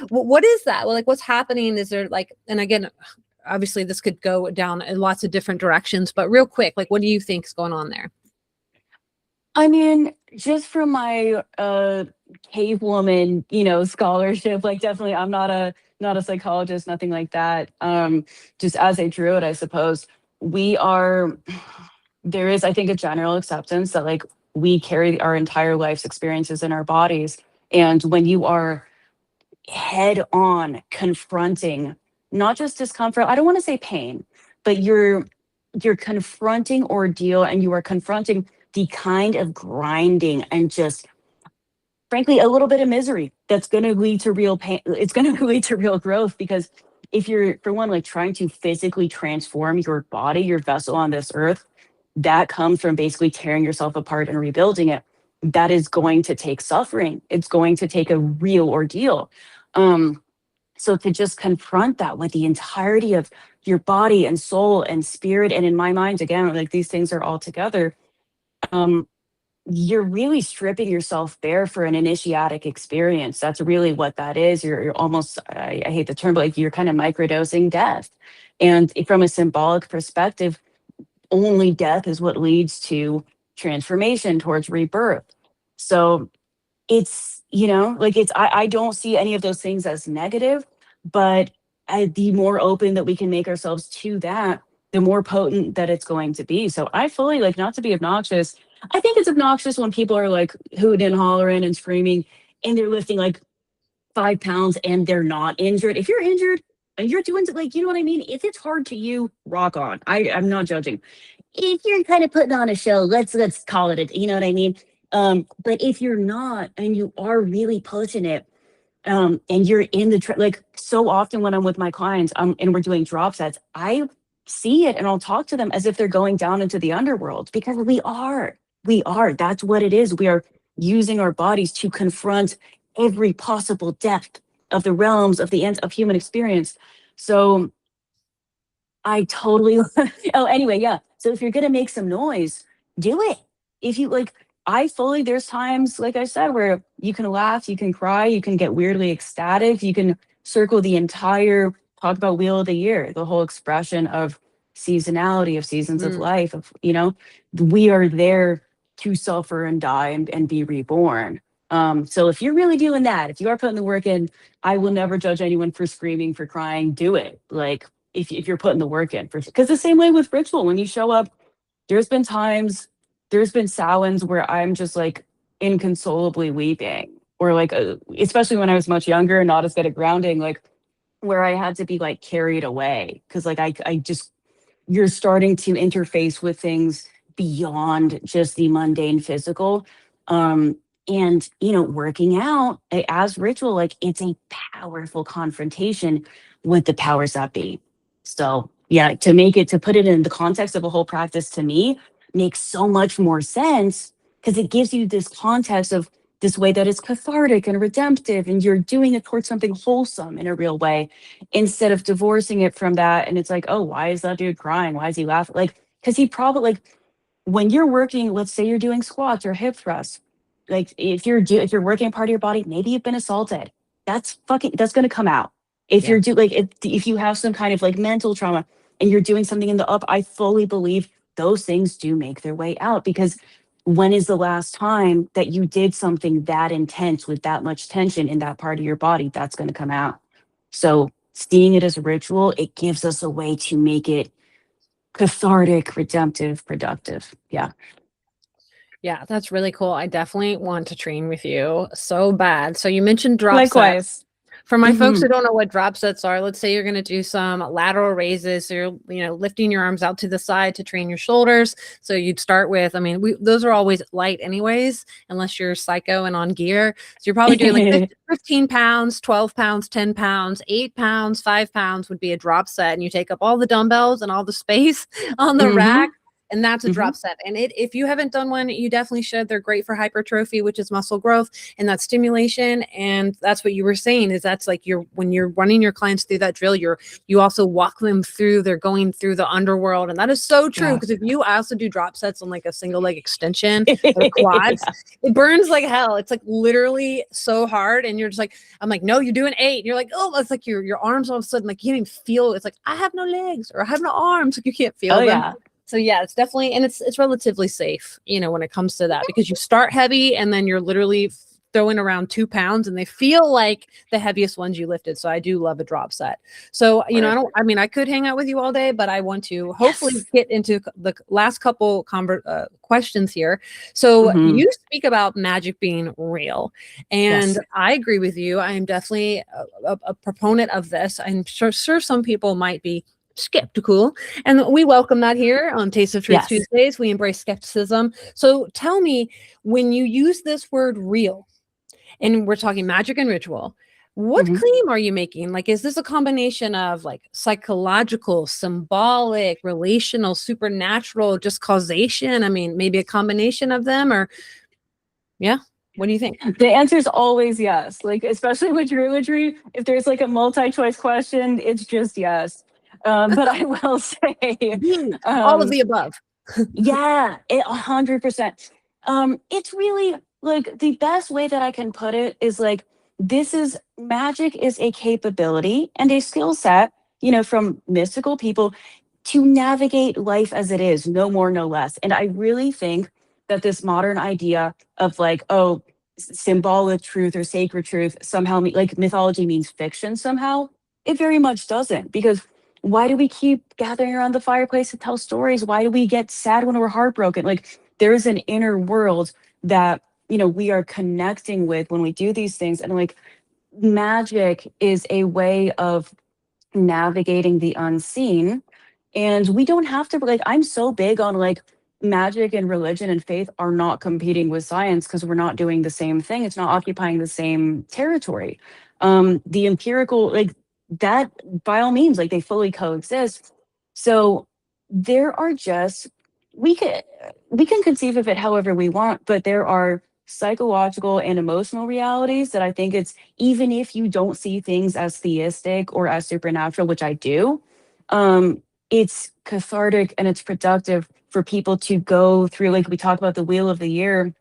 what is that? Well, like, what's happening? Is there like, and again, obviously this could go down in lots of different directions, but real quick, like, what do you think is going on there? I mean, just from my cave woman, scholarship, like, definitely I'm not a psychologist, nothing like that. Just as a druid, I suppose there is, I think, a general acceptance that, like, we carry our entire life's experiences in our bodies. And when you are head on confronting not just discomfort, I don't want to say pain, but you're confronting ordeal, and you are confronting the kind of grinding and just, frankly, a little bit of misery that's going to lead to real pain. It's going to lead to real growth, because if you're, for one, like, trying to physically transform your body, your vessel on this earth, that comes from basically tearing yourself apart and rebuilding it. That is going to take suffering. It's going to take a real ordeal. So to just confront that with the entirety of your body and soul and spirit, and in my mind, again, like, these things are all together, you're really stripping yourself bare for an initiatic experience. That's really what that is. You're almost, I hate the term, but like, you're kind of microdosing death. And from a symbolic perspective, only death is what leads to transformation towards rebirth. So it's, like, I don't see any of those things as negative, but the more open that we can make ourselves to that, the more potent that it's going to be. So I fully, like, not to be obnoxious, I think it's obnoxious when people are like hooting and hollering and screaming and they're lifting like 5 pounds and they're not injured. If you're injured, and you're doing like, you know what I mean? If it's hard to you, rock on. I'm not judging. If you're kind of putting on a show, let's call it a, you know what I mean? But if you're not and you are really pushing it, and you're in the like so often when I'm with my clients, and we're doing drop sets, I see it and I'll talk to them as if they're going down into the underworld, because we are that's what it is. We are using our bodies to confront every possible depth of the realms of the ends of human experience. So I totally oh, anyway, yeah. So if you're gonna make some noise, do it. If you like, I fully, there's times, like I said, where you can laugh, you can cry, you can get weirdly ecstatic, you can circle the entire, talk about wheel of the year, the whole expression of seasonality, of seasons of Mm. life, of, we are there to suffer and die and be reborn. So if you're really doing that, if you are putting the work in, I will never judge anyone for screaming, for crying, do it. Like, if you're putting the work in, for because the same way with ritual, when you show up, there's been times, there's been Samhains where I'm just like inconsolably weeping, or like, especially when I was much younger and not as good at grounding, like where I had to be like carried away because like I just, you're starting to interface with things beyond just the mundane physical. um and working out, as ritual, like it's a powerful confrontation with the powers that be. So yeah, to put it in the context of a whole practice, to me makes so much more sense, because it gives you this context of this way that is cathartic and redemptive, and you're doing it towards something wholesome in a real way, instead of divorcing it from that. And it's like, oh, why is that dude crying? Why is he laughing? Like, because he probably, like, when you're working, let's say you're doing squats or hip thrusts, like if you're working a part of your body, maybe you've been assaulted. That's gonna come out. If Yeah. you're like, if you have some kind of like mental trauma and you're doing something in the up, I fully believe those things do make their way out, because when is the last time that you did something that intense with that much tension in that part of your body? That's going to come out. So seeing it as a ritual, it gives us a way to make it cathartic, redemptive, productive. Yeah. Yeah, that's really cool. I definitely want to train with you so bad. So you mentioned drop sets. Likewise. For my folks Hmm. who don't know what drop sets are, let's say you're going to do some lateral raises. So you're, lifting your arms out to the side to train your shoulders. So you'd start with, I mean, those are always light anyways, unless you're psycho and on gear. So you're probably doing like 15 pounds, 12 pounds, 10 pounds, 8 pounds, 5 pounds would be a drop set. And you take up all the dumbbells and all the space on the Hmm. rack. And that's a Hmm. drop set. And if you haven't done one, you definitely should. They're great for hypertrophy, which is muscle growth and that stimulation. And that's what you were saying, is that's like when you're running your clients through that drill, you also walk them through, they're going through the underworld. And that is so true. Yeah. Because if you also do drop sets on like a single leg extension or quads, it burns like hell. It's like literally so hard. And you're just like, I'm like, no, you're doing 8. And you're like, oh, it's like your arms all of a sudden, like you can't even feel. It's like, I have no legs or I have no arms. Like you can't feel Oh, them. yeah. So yeah, it's definitely, and it's relatively safe, when it comes to that, because you start heavy and then you're literally throwing around 2 pounds and they feel like the heaviest ones you lifted. So I do love a drop set. So, I could hang out with you all day, but I want to hopefully get into the last couple questions here. So you speak about magic being real, and I agree with you. I am definitely a proponent of this. I'm sure some people might be skeptical, and we welcome that here on Taste of Truth Tuesdays. We embrace skepticism. So tell me, when you use this word real, and we're talking magic and ritual, what claim are you making? Like, is this a combination of like psychological, symbolic, relational, supernatural, just causation? I mean, maybe a combination of them, or what do you think? The answer is always yes. Like, especially with Druidry, if there's like a multi-choice question, it's just yes. But I will say, all of the above. yeah, 100%. It's really like the best way that I can put it is like, magic is a capability and a skill set, from mystical people to navigate life as it is, no more, no less. And I really think that this modern idea of like, oh, symbolic truth or sacred truth somehow, like mythology means fiction somehow, it very much doesn't. Because why do we keep gathering around the fireplace to tell stories? Why do we get sad when we're heartbroken? Like, there is an inner world that, we are connecting with when we do these things. And like, magic is a way of navigating the unseen. And we don't have to, like, I'm so big on like magic and religion and faith are not competing with science because we're not doing the same thing. It's not occupying the same territory. The empirical, like that, by all means, like they fully coexist. So there are just, we can we can conceive of it however we want, but there are psychological and emotional realities that I think it's, even if you don't see things as theistic or as supernatural, which I do, it's cathartic and it's productive for people to go through, like we talked about the wheel of the year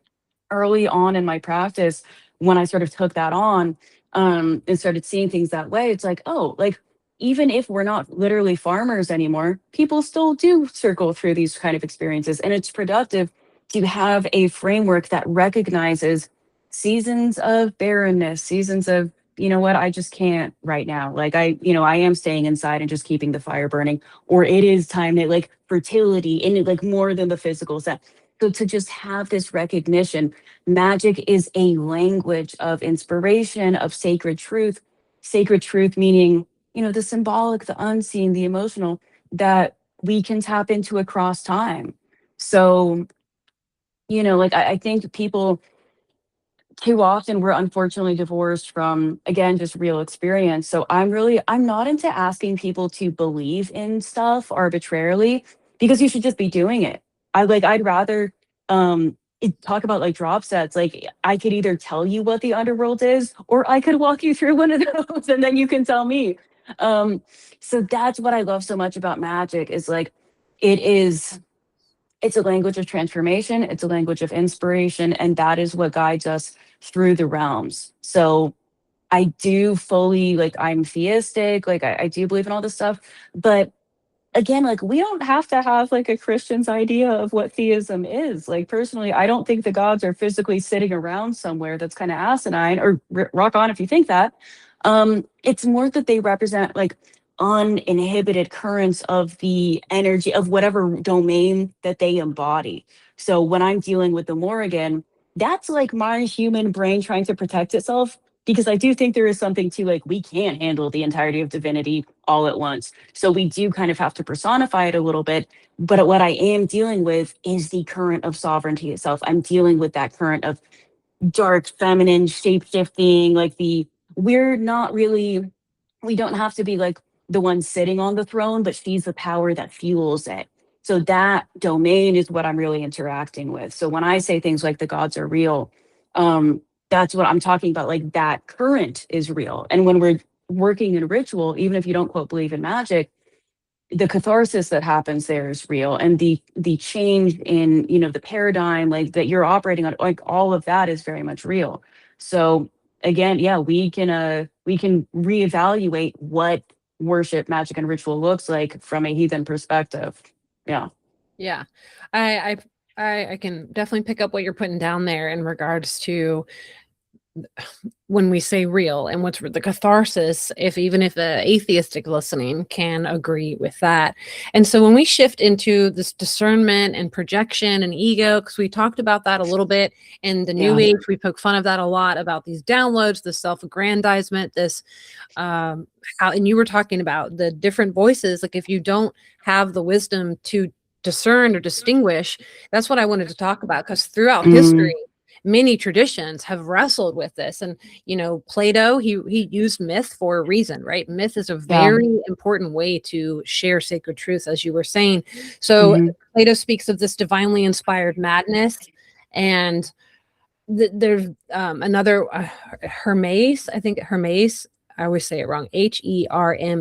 early on in my practice. When I sort of took that on, and started seeing things that way, it's like, oh, like even if we're not literally farmers anymore, people still do circle through these kind of experiences, and it's productive to have a framework that recognizes seasons of barrenness, seasons of, you know what, I just can't right now. Like I am staying inside and just keeping the fire burning, or it is time to like fertility and like more than the physical stuff. So to just have this recognition, magic is a language of inspiration, of sacred truth meaning, you know, the symbolic, the unseen, the emotional that we can tap into across time. So, you know, like I think people too often we're unfortunately divorced from, again, just real experience. So I'm not into asking people to believe in stuff arbitrarily, because you should just be doing it. I'd rather talk about like drop sets. Like I could either tell you what the underworld is, or I could walk you through one of those and then you can tell me. um so that's what I love so much about magic, is like it is, it's a language of transformation, it's a language of inspiration, and that is what guides us through the realms. So I do fully, like, I'm theistic, like I do believe in all this stuff. But again, like we don't have to have like a Christian's idea of what theism is. Like personally, I don't think the gods are physically sitting around somewhere. That's kind of asinine, or rock on if you think that. It's more that they represent like uninhibited currents of the energy of whatever domain that they embody. So when I'm dealing with the Morrigan, that's like my human brain trying to protect itself, because I do think there is something to like, we can't handle the entirety of divinity all at once. So we do kind of have to personify it a little bit. But what I am dealing with is the current of sovereignty itself. I'm dealing with that current of dark, feminine, shape shifting, like we're not really, we don't have to be like the one sitting on the throne, but she's the power that fuels it. So that domain is what I'm really interacting with. So when I say things like the gods are real, that's what I'm talking about. Like that current is real. And when we're working in ritual, even if you don't quote believe in magic, the catharsis that happens there is real, and the change in, you know, the paradigm like that you're operating on, like all of that is very much real. So again, yeah, we can reevaluate what worship, magic, and ritual looks like from a heathen perspective. Yeah. Yeah. I can definitely pick up what you're putting down there in regards to when we say real and what's the catharsis, if even if the atheistic listening can agree with that. And so when we shift into this discernment and projection and ego, because we talked about that a little bit in the new age, we poke fun of that a lot, about these downloads, the self-aggrandizement, this how, and you were talking about the different voices. Like if you don't have the wisdom to discern or distinguish, that's what I wanted to talk about, because throughout history, many traditions have wrestled with this. And you know, Plato, he used myth for a reason, right? Myth is a very important way to share sacred truths, as you were saying. So Plato speaks of this divinely inspired madness, and there's another Hermes, I think Hermes, I always say it wrong, Hermeaas,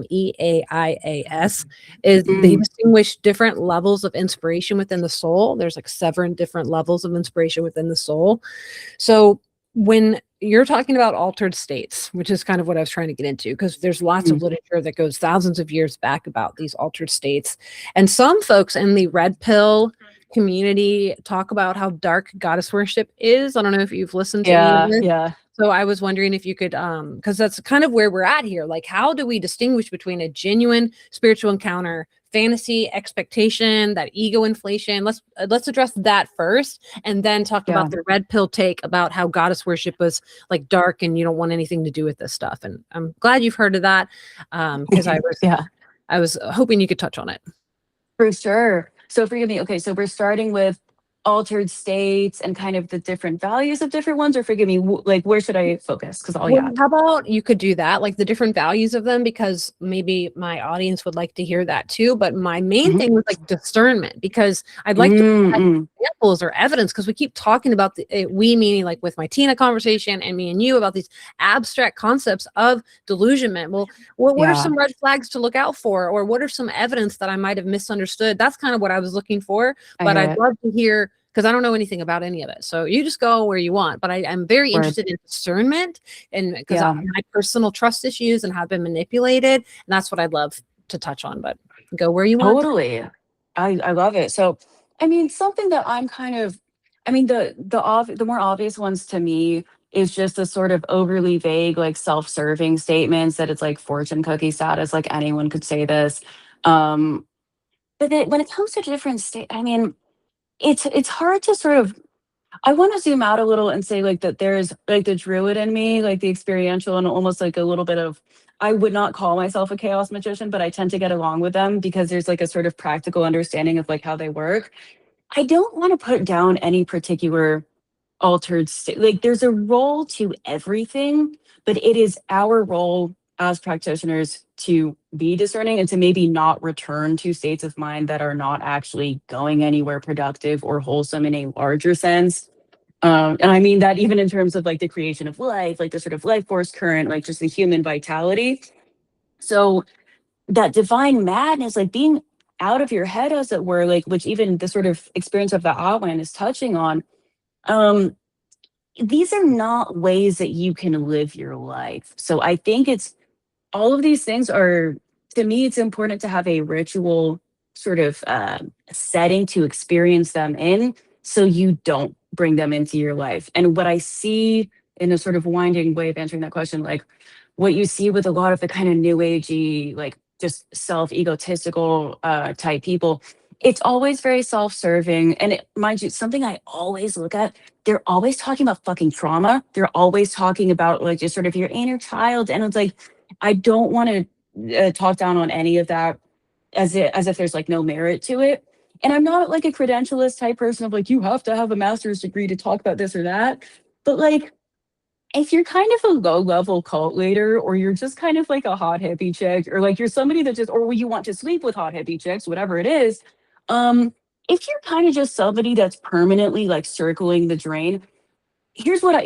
is they distinguish different levels of inspiration within the soul. There's like 7 different levels of inspiration within the soul. So when you're talking about altered states, which is kind of what I was trying to get into, because there's lots of literature that goes thousands of years back about these altered states. And some folks in the red pill community talk about how dark goddess worship is. I don't know if you've listened to any of this. So I was wondering if you could, because that's kind of where we're at here. Like, how do we distinguish between a genuine spiritual encounter, fantasy, expectation, that ego inflation? Let's address that first, and then talk about the red pill take about how goddess worship was like dark and you don't want anything to do with this stuff. And I'm glad you've heard of that, because I was hoping you could touch on it. For sure. So forgive me. Okay, so we're starting with altered states and kind of the different values of different ones, or forgive me, like where should I focus? Because How about you could do that, like the different values of them, because maybe my audience would like to hear that too. But my main thing was like discernment, because I'd like to provide examples or evidence, because we keep talking about we meaning like with my Tina conversation and me and you about these abstract concepts of delusionment. Well, what are some red flags to look out for, or what are some evidence that I might have misunderstood? That's kind of what I was looking for, but I'd love to hear, because I don't know anything about any of it. So you just go where you want. But I'm very interested in discernment, and because my personal trust issues and have been manipulated. And that's what I'd love to touch on, but go where you want. Totally. I love it. So, I mean, something that I'm kind of, I mean, the more obvious ones to me is just the sort of overly vague, like self-serving statements that it's like fortune cookie status, like anyone could say this. But then when it comes to different state, I mean, it's hard to sort of, I want to zoom out a little and say like that there's like the druid in me, like the experiential and almost like a little bit of, I would not call myself a chaos magician, but I tend to get along with them because there's like a sort of practical understanding of like how they work. I don't want to put down any particular altered state. Like there's a role to everything, but it is our role as practitioners to be discerning and to maybe not return to states of mind that are not actually going anywhere productive or wholesome in a larger sense. And I mean that even in terms of like the creation of life, like the sort of life force current, like just the human vitality. So that divine madness, like being out of your head, as it were, like which even the sort of experience of the Awen is touching on. These are not ways that you can live your life. So I think it's all of these things are, to me, it's important to have a ritual sort of setting to experience them in, so you don't bring them into your life. And what I see in a sort of winding way of answering that question, like what you see with a lot of the kind of new agey, like just self-egotistical type people, it's always very self-serving. And mind you, something I always look at, they're always talking about fucking trauma. They're always talking about like just sort of your inner child. And it's like, I don't want to talk down on any of that as if there's like no merit to it. And I'm not like a credentialist type person of like, you have to have a master's degree to talk about this or that. But like, if you're kind of a low level cult leader, or you're just kind of like a hot hippie chick, or like you're somebody that just, or you want to sleep with hot hippie chicks, whatever it is, if you're kind of just somebody that's permanently like circling the drain, here's what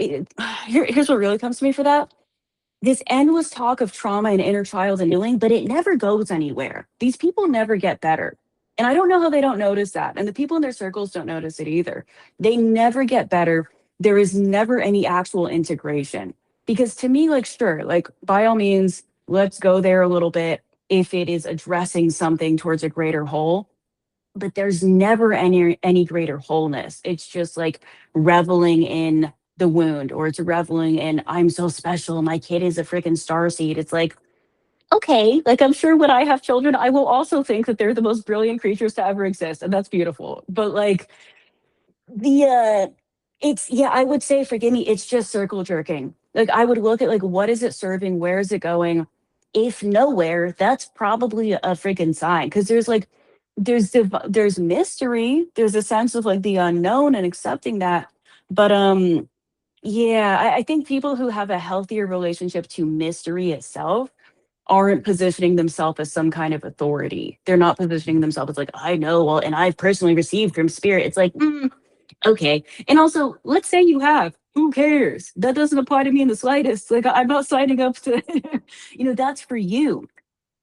here's what really comes to me for that. This endless talk of trauma and inner child and healing, but it never goes anywhere. These people never get better. And I don't know how they don't notice that. And the people in their circles don't notice it either. They never get better. There is never any actual integration. Because to me, like, sure, like by all means, let's go there a little bit if it is addressing something towards a greater whole. But there's never any greater wholeness. It's just like reveling in the wound, or it's reveling in I'm so special, my kid is a freaking starseed. It's like, okay, like I'm sure when I have children, I will also think that they're the most brilliant creatures to ever exist, and that's beautiful. But like it's, yeah, I would say, forgive me, it's just circle jerking. Like I would look at like, what is it serving? Where is it going? If nowhere, that's probably a freaking sign. Because there's like, there's mystery, there's a sense of like the unknown and accepting that. But yeah, I think people who have a healthier relationship to mystery itself aren't positioning themselves as some kind of authority. They're not positioning themselves as like, I know, well, and I've personally received from spirit. It's like, okay. And also, let's say you have, who cares? That doesn't apply to me in the slightest. Like I'm not signing up to, that's for you.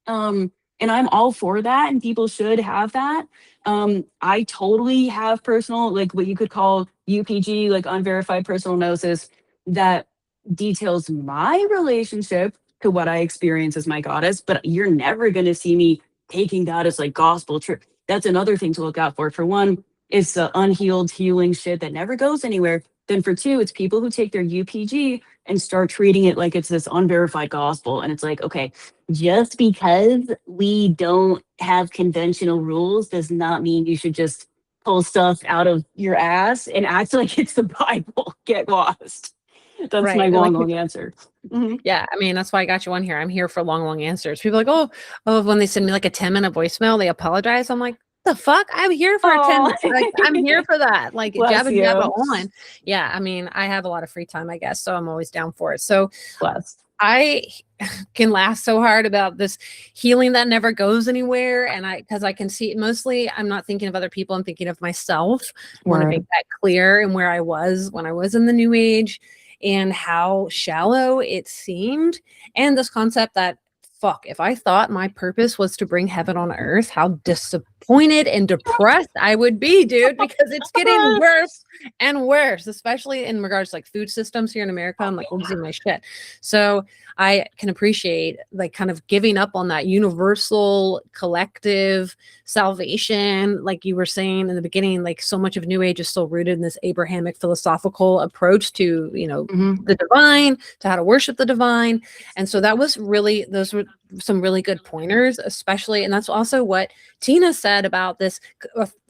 And I'm all for that, and people should have that. I totally have personal, like what you could call UPG, like unverified personal gnosis, that details my relationship to what I experience as my goddess, but you're never going to see me taking that as like gospel truth. That's another thing to look out for. For one, it's the unhealed healing shit that never goes anywhere. Then for two, it's people who take their UPG and start treating it like it's this unverified gospel. And it's like, okay, just because we don't have conventional rules does not mean you should just pull stuff out of your ass and act like it's the Bible. Get lost. That's my Right. Like, long answer. yeah, I mean, that's why I got you on here. I'm here for long answers. People are like, oh, when they send me like a 10-minute voicemail, they apologize. I'm like, the fuck? I'm here for a 10 minutes. Like, I'm here for that. Like, Bless jabba you. jabba on. Yeah, I mean, I have a lot of free time, I guess, so I'm always down for it. So Blessed. I can laugh so hard about this healing that never goes anywhere. And because I can see mostly, I'm not thinking of other people, I'm thinking of myself. I want to make that clear and where I was when I was in the new age and how shallow it seemed. And this concept that, fuck, if I thought my purpose was to bring heaven on earth, how disappointed and depressed I would be, dude, because it's getting worse and worse, especially in regards to like food systems here in America. I'm like losing my shit. So I can appreciate like kind of giving up on that universal collective salvation. Like you were saying in the beginning, like so much of New Age is still rooted in this Abrahamic philosophical approach to, you know, the divine, to how to worship the divine. And so that was really, those were some really good pointers, especially, and that's also what Tina said about this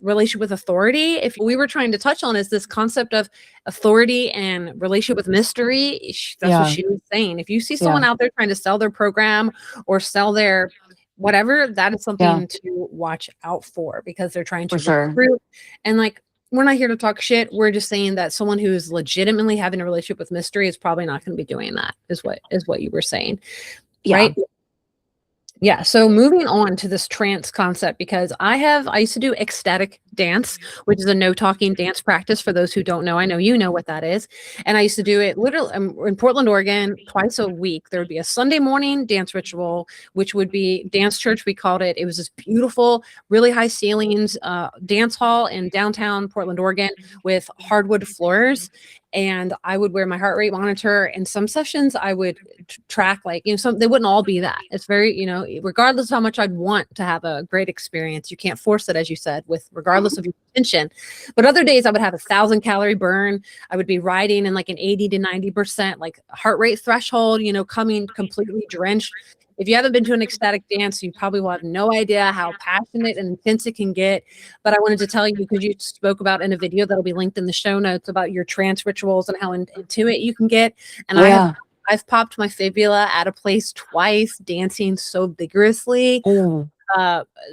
relationship with authority. If we were trying to touch on is this concept of authority and relationship with mystery, that's what she was saying. If you see someone out there trying to sell their program or sell their whatever, that is something to watch out for, because they're trying to recruit. And like, we're not here to talk shit. We're just saying that someone who is legitimately having a relationship with mystery is probably not going to be doing that, is what you were saying. Right? Yeah. So moving on to this trance concept, because I used to do ecstatic dance, which is a no talking dance practice. For those who don't know, I know you know what that is. And I used to do it literally in Portland, Oregon, twice a week. There would be a Sunday morning dance ritual, which would be dance church. We called it. It was this beautiful, really high ceilings dance hall in downtown Portland, Oregon, with hardwood floors. And I would wear my heart rate monitor. And some sessions I would track, like, you know, they wouldn't all be that. It's very, you know, regardless of how much I'd want to have a great experience, you can't force it, as you said, with regardless of your intention. But other days I would have 1,000-calorie burn. I would be riding in like an 80 to 90% like heart rate threshold, you know, coming completely drenched. If you haven't been to an ecstatic dance, you probably will have no idea how passionate and intense it can get. But I wanted to tell you, because you spoke about in a video that'll be linked in the show notes about your trance rituals and how into it you can get. And I've popped my fibula at a place twice, dancing so vigorously,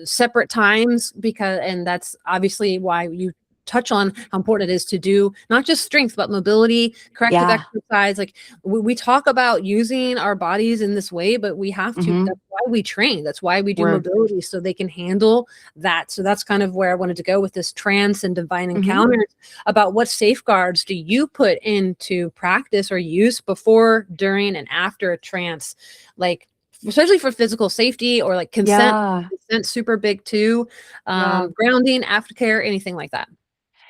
separate times, and that's obviously why you touch on how important it is to do not just strength, but mobility, corrective exercise. Like we talk about using our bodies in this way, but we have to, that's why we train. That's why we do mobility, so they can handle that. So that's kind of where I wanted to go with this trance and divine encounters, about what safeguards do you put into practice or use before, during, and after a trance, like especially for physical safety, or like consent, super big too. Grounding, aftercare, anything like that.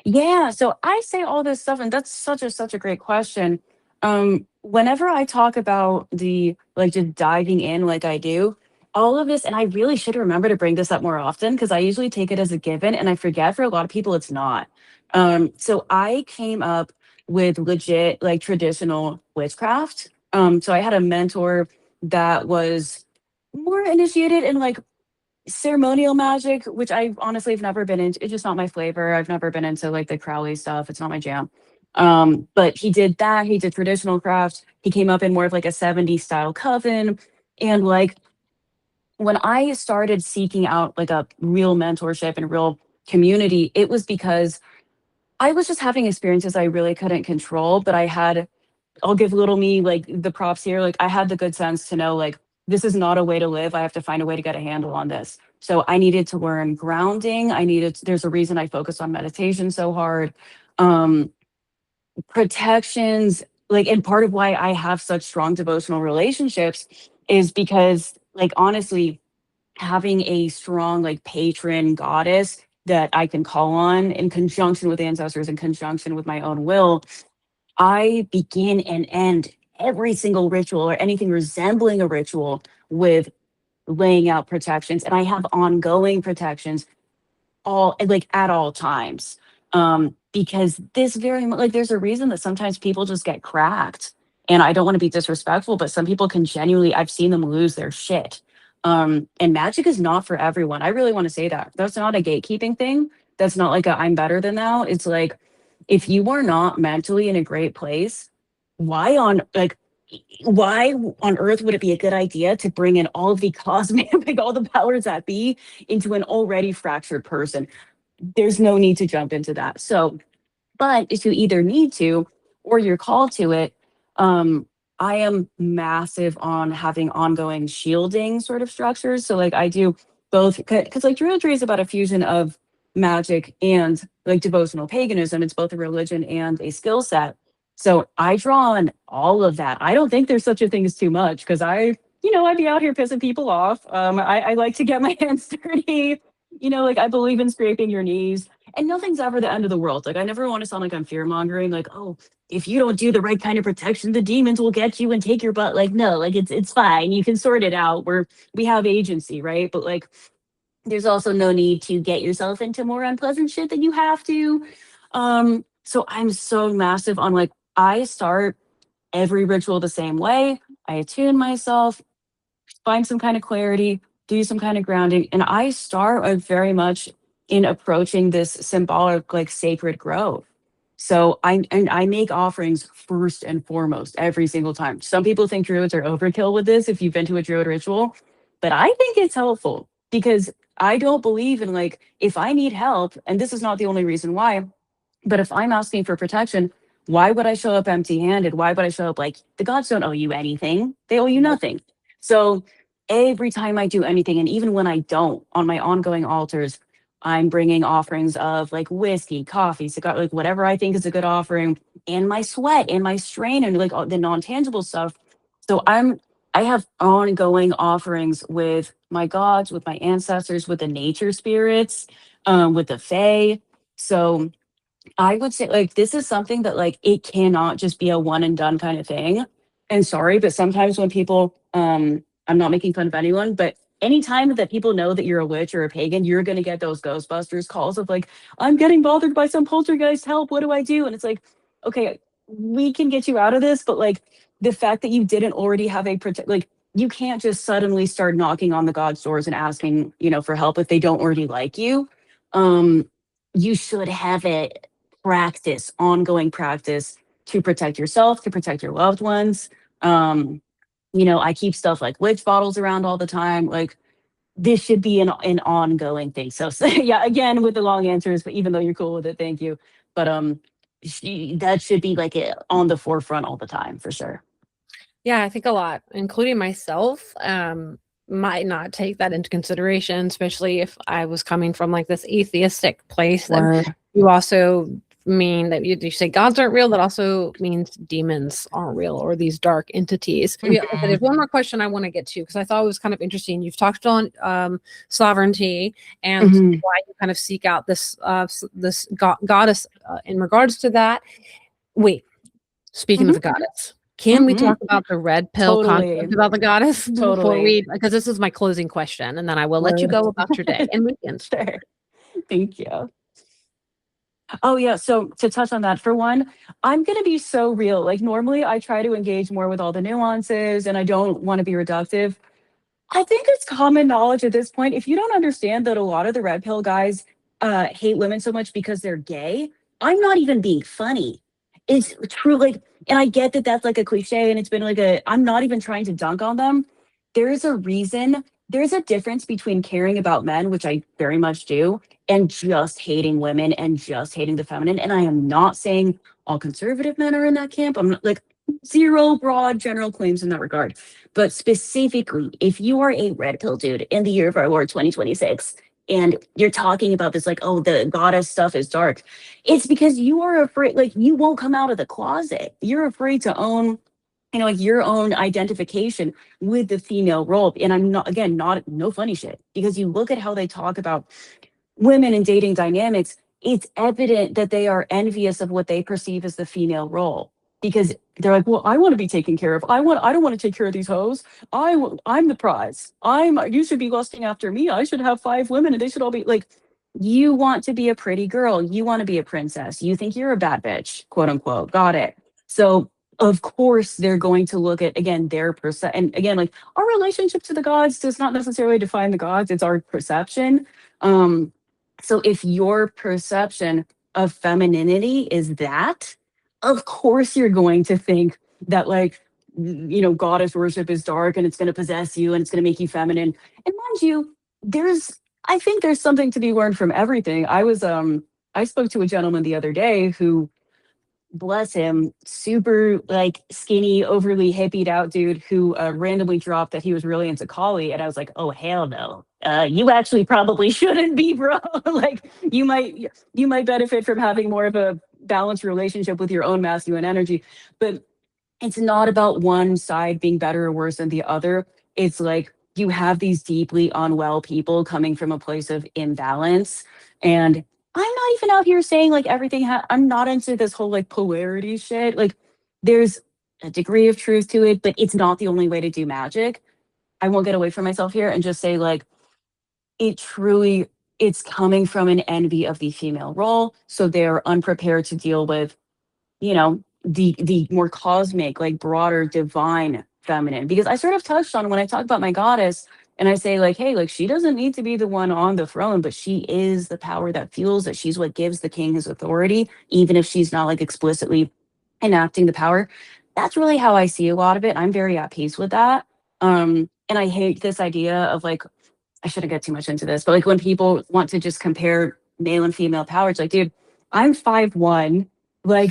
Yeah, so I say all this stuff, and that's such a great question. Whenever I talk about the like just diving in like I do, all of this, and I really should remember to bring this up more often, because I usually take it as a given, and I forget for a lot of people it's not. So I came up with legit like traditional witchcraft. So I had a mentor that was more initiated in like ceremonial magic, which I honestly have never been into. It's just not my flavor. I've never been into like the Crowley stuff. It's not my jam. But he did that. He did traditional craft. He came up in more of like a 70s style coven. And like when I started seeking out like a real mentorship and real community, it was because I was just having experiences I really couldn't control, but I'll give little me like the props here. Like I had the good sense to know like this is not a way to live. I have to find a way to get a handle on this. So I needed to learn grounding. There's a reason I focused on meditation so hard. Protections, like, and part of why I have such strong devotional relationships is because like honestly, having a strong like patron goddess that I can call on in conjunction with ancestors, in conjunction with my own will, I begin and end every single ritual or anything resembling a ritual with laying out protections. And I have ongoing protections all like at all times. because this very much, like, there's a reason that sometimes people just get cracked. And I don't want to be disrespectful, but some people can genuinely, I've seen them lose their shit. And magic is not for everyone. I really want to say that. That's not a gatekeeping thing. That's not like a I'm better than thou. It's like, if you are not mentally in a great place, why on like why on earth would it be a good idea to bring in all of the cosmic, like all the powers that be into an already fractured person? There's no need to jump into that. So, but if you either need to or you're called to it, I am massive on having ongoing shielding sort of structures. So like I do both, because like Druidry is about a fusion of magic and like devotional paganism. It's both a religion and a skill set. So I draw on all of that. I don't think there's such a thing as too much, because I'd be out here pissing people off. I like to get my hands dirty. Like I believe in scraping your knees, and nothing's ever the end of the world. Like I never want to sound like I'm fear mongering, like, oh, if you don't do the right kind of protection, the demons will get you and take your butt. Like, no, like it's fine. You can sort it out. We have agency, right? But like there's also no need to get yourself into more unpleasant shit than you have to. So I'm so massive on like I start every ritual the same way. I attune myself, find some kind of clarity, do some kind of grounding. And I start very much in approaching this symbolic, like sacred grove. So I make offerings first and foremost every single time. Some people think druids are overkill with this if you've been to a druid ritual, but I think it's helpful because I don't believe in like, if I need help, and this is not the only reason why, but if I'm asking for protection, why would I show up empty handed? Why would I show up like the gods don't owe you anything? They owe you nothing. So every time I do anything, and even when I don't, on my ongoing altars, I'm bringing offerings of like whiskey, coffee, cigar, like whatever I think is a good offering, and my sweat and my strain and like all the non-tangible stuff. So I have ongoing offerings with my gods, with my ancestors, with the nature spirits, with the fae. So I would say like this is something that like it cannot just be a one and done kind of thing. And sorry, but sometimes when people I'm not making fun of anyone, but anytime that people know that you're a witch or a pagan, you're gonna get those Ghostbusters calls of like, I'm getting bothered by some poltergeist, help, what do I do? And it's like, okay, we can get you out of this, but like the fact that you didn't already have a protect, like you can't just suddenly start knocking on the god's doors and asking, for help if they don't already like you. You should have it ongoing practice to protect yourself, to protect your loved ones. I keep stuff like witch bottles around all the time. Like this should be an ongoing thing. So yeah, again with the long answers, but even though you're cool with it, thank you. But that should be like on the forefront all the time for sure. Yeah, I think a lot, including myself, might not take that into consideration, especially if I was coming from like this atheistic place. You also mean that you say gods aren't real. That also means demons aren't real, or these dark entities. There's one more question I want to get to because I thought it was kind of interesting. You've talked on sovereignty and why you kind of seek out this goddess in regards to that. Wait, speaking of the goddess, can we talk about the red pill concept about the goddess before because this is my closing question, and then I will let you go about your day and weekend. Sure. Thank you. Oh yeah, so to touch on that, for one, I'm going to be so real. Like normally I try to engage more with all the nuances and I don't want to be reductive. I think it's common knowledge at this point. If you don't understand that a lot of the red pill guys hate women so much because they're gay, I'm not even being funny. It's true. Like, and I get that that's like a cliche and it's been like I'm not even trying to dunk on them. There's a reason. There's a difference between caring about men, which I very much do, and just hating women and just hating the feminine. And I am not saying all conservative men are in that camp. I'm not like zero broad general claims in that regard. But specifically, if you are a red pill dude in the year of our Lord 2026, and you're talking about this like, oh, the goddess stuff is dark, it's because you are afraid, like you won't come out of the closet. You're afraid to own, like your own identification with the female role. And I'm not, again, no funny shit, because you look at how they talk about women and dating dynamics, it's evident that they are envious of what they perceive as the female role. Because they're like, well, I want to be taken care of. I don't want to take care of these hoes. I'm the prize. You should be lusting after me. I should have 5 women and they should all be like, you want to be a pretty girl. You want to be a princess. You think you're a bad bitch, quote unquote. Got it. So of course they're going to look at, again, their percent. And again, like, our relationship to the gods does not necessarily define the gods. It's our perception. Um, so if your perception of femininity is that, of course you're going to think that, like, goddess worship is dark and it's going to possess you and it's going to make you feminine. And mind you, I think there's something to be learned from everything. I spoke to a gentleman the other day who, bless him, super like skinny, overly hippied out dude who randomly dropped that he was really into Kali, and I was like, oh hell no. You actually probably shouldn't be, bro. Like, you might benefit from having more of a balanced relationship with your own masculine energy, but it's not about one side being better or worse than the other. It's like you have these deeply unwell people coming from a place of imbalance. And I'm not even out here saying like everything, I'm not into this whole like polarity shit. Like, there's a degree of truth to it, but it's not the only way to do magic. I won't get away from myself here and just say, like, it's coming from an envy of the female role. So they're unprepared to deal with, the more cosmic, like broader divine feminine. Because I sort of touched on when I talk about my goddess and I say, like, hey, like, she doesn't need to be the one on the throne, but she is the power that fuels it. She's what gives the king his authority, even if she's not like explicitly enacting the power. That's really how I see a lot of it. I'm very at peace with that. And I hate this idea of, like, I shouldn't get too much into this, but like when people want to just compare male and female power, it's like, dude, I'm 5'1". Like,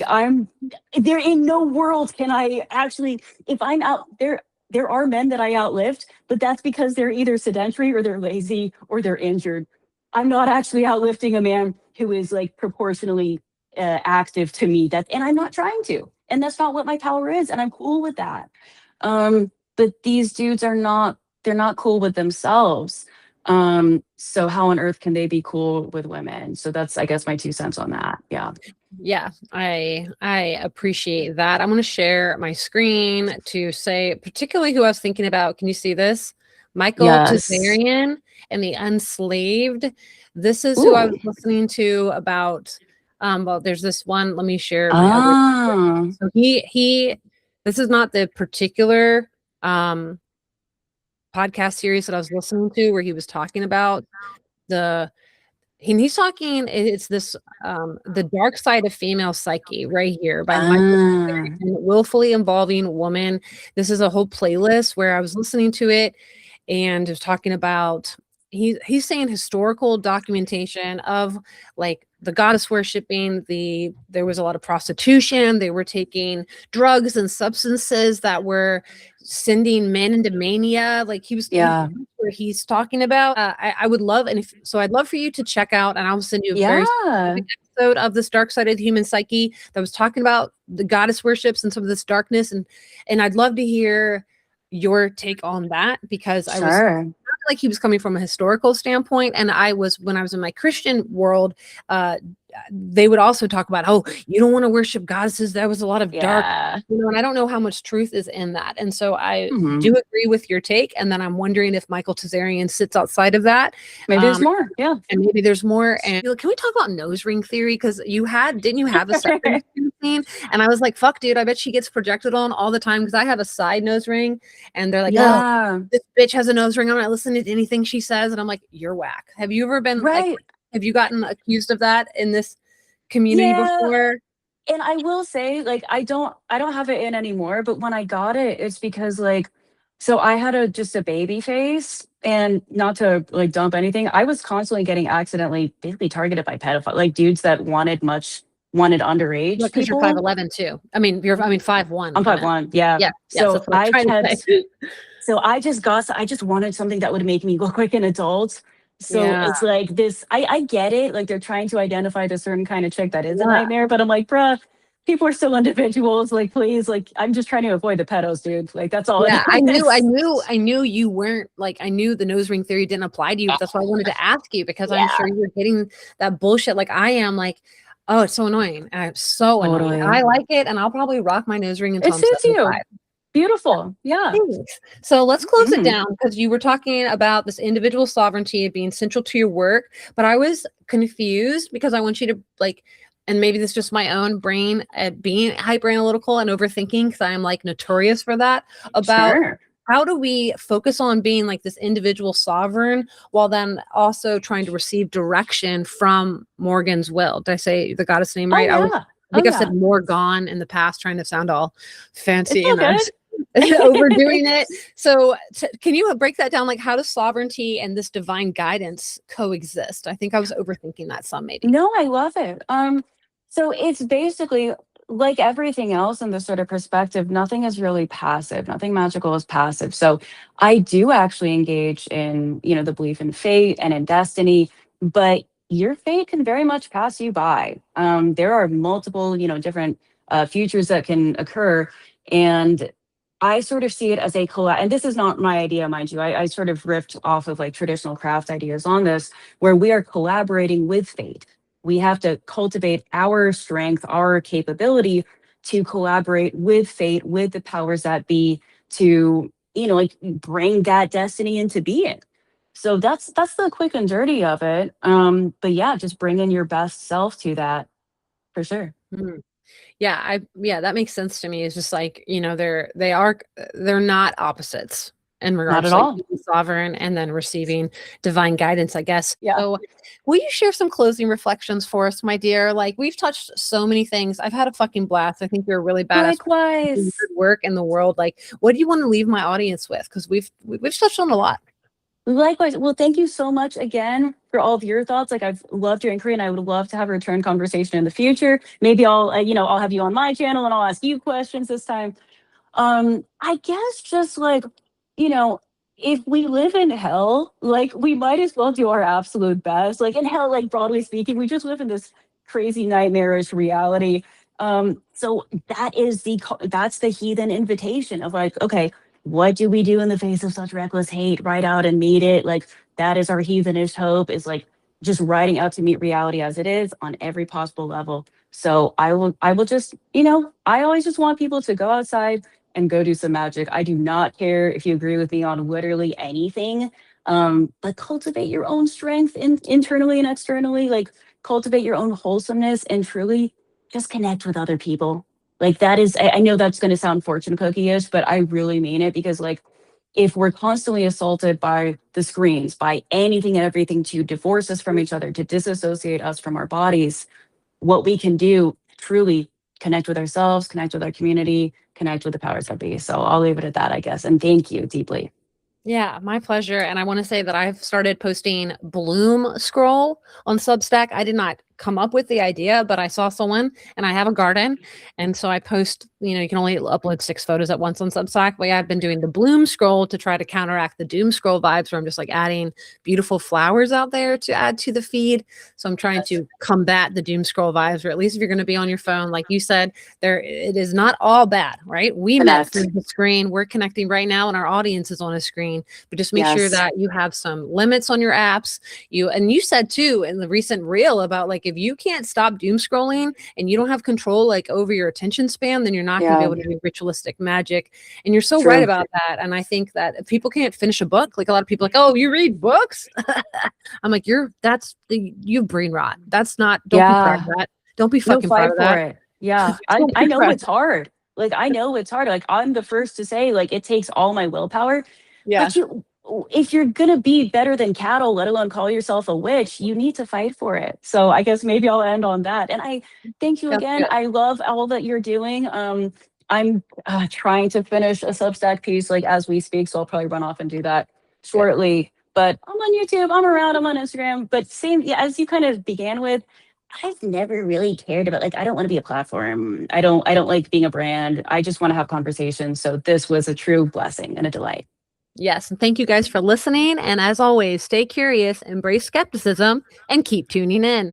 there in no world can I actually, if I'm out there are men that I outlift, but that's because they're either sedentary or they're lazy or they're injured. I'm not actually outlifting a man who is like proportionally active to me. And I'm not trying to, and that's not what my power is. And I'm cool with that. But these dudes they're not cool with themselves. So how on earth can they be cool with women? So that's, I guess, my 2 cents on that. Yeah. Yeah, I appreciate that. I'm going to share my screen to say particularly who I was thinking about. Can you see this? Michael Tazarian and the Unslaved. This is who I was listening to about. Well, there's this one. Let me share my other. So this is not the particular podcast series that I was listening to where he was talking about he's talking, it's this the dark side of female psyche right here by Michael, Willfully Involving Woman. This is a whole playlist where I was listening to it and was talking about he's saying historical documentation of like the goddess worshiping, there was a lot of prostitution, they were taking drugs and substances that were sending men into mania. Like where he's talking about I would love, and I'd love for you to check out, and I'll send you a very specific episode of this dark side of the human psyche that was talking about the goddess worships and some of this darkness, and I'd love to hear your take on that, because I was like he was coming from a historical standpoint, and when I was in my Christian world, they would also talk about, oh, you don't want to worship goddesses. There was a lot of dark, and I don't know how much truth is in that. And so I do agree with your take. And then I'm wondering if Michael Tazarian sits outside of that. Maybe there's more. Yeah. And maybe there's more. And can we talk about nose ring theory? Because didn't you have a side scene? And I was like, fuck, dude, I bet she gets projected on all the time, because I have a side nose ring and they're like, oh, this bitch has a nose ring. I'm not listening to anything she says. And I'm like, you're whack. Have you ever been have you gotten accused of that in this community before? And I will say, like, I don't have it in anymore, but when I got it, it's because, like, so I had just a baby face, and not to like dump anything, I was constantly getting accidentally basically targeted by pedophiles, like dudes that wanted underage. Because you're 5'11" too. I mean, 5'1". I'm 5'1". Yeah. So so I just wanted something that would make me look like an adult. So it's like this, I get it. Like, they're trying to identify the certain kind of chick that is a nightmare, but I'm like, bruh, people are still individuals. Like, please, like, I'm just trying to avoid the pedos, dude. Like, that's all. Yeah, I knew you weren't, like, I knew the nose ring theory didn't apply to you, but that's why I wanted to ask you, because I'm sure you're getting that bullshit like I am. Like, oh, it's so annoying. I'm so annoying. I like it, and I'll probably rock my nose ring until it suits you. Beautiful. Yeah. Thanks. So let's close it Mhm. down because you were talking about this individual sovereignty being central to your work, but I was confused because I want you to like, and maybe this is just my own brain at being hyper analytical and overthinking because I am like notorious for that about Sure. how do we focus on being like this individual sovereign while then also trying to receive direction from Morgan's will? Did I say the goddess name Oh right? yeah. I Oh think I've said yeah. Morgan in the past, trying to sound all It's fancy all and good. overdoing it. So can you break that down? Like how does sovereignty and this divine guidance coexist? I think I was overthinking that some maybe. No, I love it. So it's basically like everything else in this sort of perspective, nothing is really passive. Nothing magical is passive. So I do actually engage in, the belief in fate and in destiny, but your fate can very much pass you by. There are multiple, different futures that can occur. And I sort of see it as a and this is not my idea, mind you. I sort of riffed off of like traditional craft ideas on this, where we are collaborating with fate. We have to cultivate our strength, our capability to collaborate with fate, with the powers that be, to like bring that destiny into being. So that's the quick and dirty of it. But yeah, just bring in your best self to that for sure. Mhm. Yeah, that makes sense to me. It's just like, they're not opposites in Not regards at to like all. being sovereign and then receiving divine guidance, I guess. Yeah. So will you share some closing reflections for us, my dear? Like we've touched so many things. I've had a fucking blast. I think you're a really badass person doing Likewise. good work in the world. Like, what do you want to leave my audience with? Because we've touched on a lot. Likewise. Well, thank you so much again for all of your thoughts. Like I've loved your inquiry and I would love to have a return conversation in the future. Maybe I'll have you on my channel and I'll ask you questions this time. I guess just like, you know, if we live in hell, like we might as well do our absolute best. Like in hell, like broadly speaking, we just live in this crazy nightmarish reality. So that's the heathen invitation of like, okay, what do we do in the face of such reckless hate? Ride out and meet it. Like that is our heathenish hope, is like just riding out to meet reality as it is on every possible level. So I will just, I always just want people to go outside and go do some magic. I do not care if you agree with me on literally anything. But cultivate your own strength internally and externally. Like cultivate your own wholesomeness and truly just connect with other people. Like that is, I know that's going to sound fortune cookie-ish, but I really mean it, because like if we're constantly assaulted by the screens, by anything and everything to divorce us from each other, to disassociate us from our bodies, what we can do truly connect with ourselves, connect with our community, connect with the powers that be. So I'll leave it at that, I guess. And thank you deeply. Yeah, my pleasure. And I want to say that I've started posting Bloom Scroll on Substack. I did not come up with the idea, but I saw someone and I have a garden. And so I post, you can only upload 6 photos at once on Substack. But yeah, I've been doing the Bloom Scroll to try to counteract the Doom Scroll vibes, where I'm just like adding beautiful flowers out there to add to the feed. So I'm trying to combat the Doom Scroll vibes, or at least if you're going to be on your phone, like you said, it is not all bad, right? We met Connect. through the screen. We're connecting right now and our audience is on a screen, but just make sure Yes. that you have some limits on your apps. You said too in the recent reel about like, if you can't stop doom scrolling and you don't have control like over your attention span, then you're not going to be Yeah. able to do ritualistic magic. And you're so True. right about that. And I think that if people can't finish a book, like a lot of people like, oh, you read books? I'm like, you brain rot. That's not, don't be proud of that. Don't be No, fucking proud fight of for that. it. Yeah. I, Don't I be know proud. it's hard. Like I know it's hard. Like I'm the first to say, like, it takes all my willpower. Yeah. But if you're gonna be better than cattle, let alone call yourself a witch, you need to fight for it. So I guess maybe I'll end on that. And I thank you That's again. good. I love all that you're doing. I'm trying to finish a Substack piece like as we speak, so I'll probably run off and do that Good. shortly. But I'm on YouTube, I'm around, I'm on Instagram. But same, yeah, as you kind of began with, I've never really cared about, like, I don't want to be a platform. I don't like being a brand. I just want to have conversations. So this was a true blessing and a delight. Yes. And thank you guys for listening. And as always, stay curious, embrace skepticism, and keep tuning in.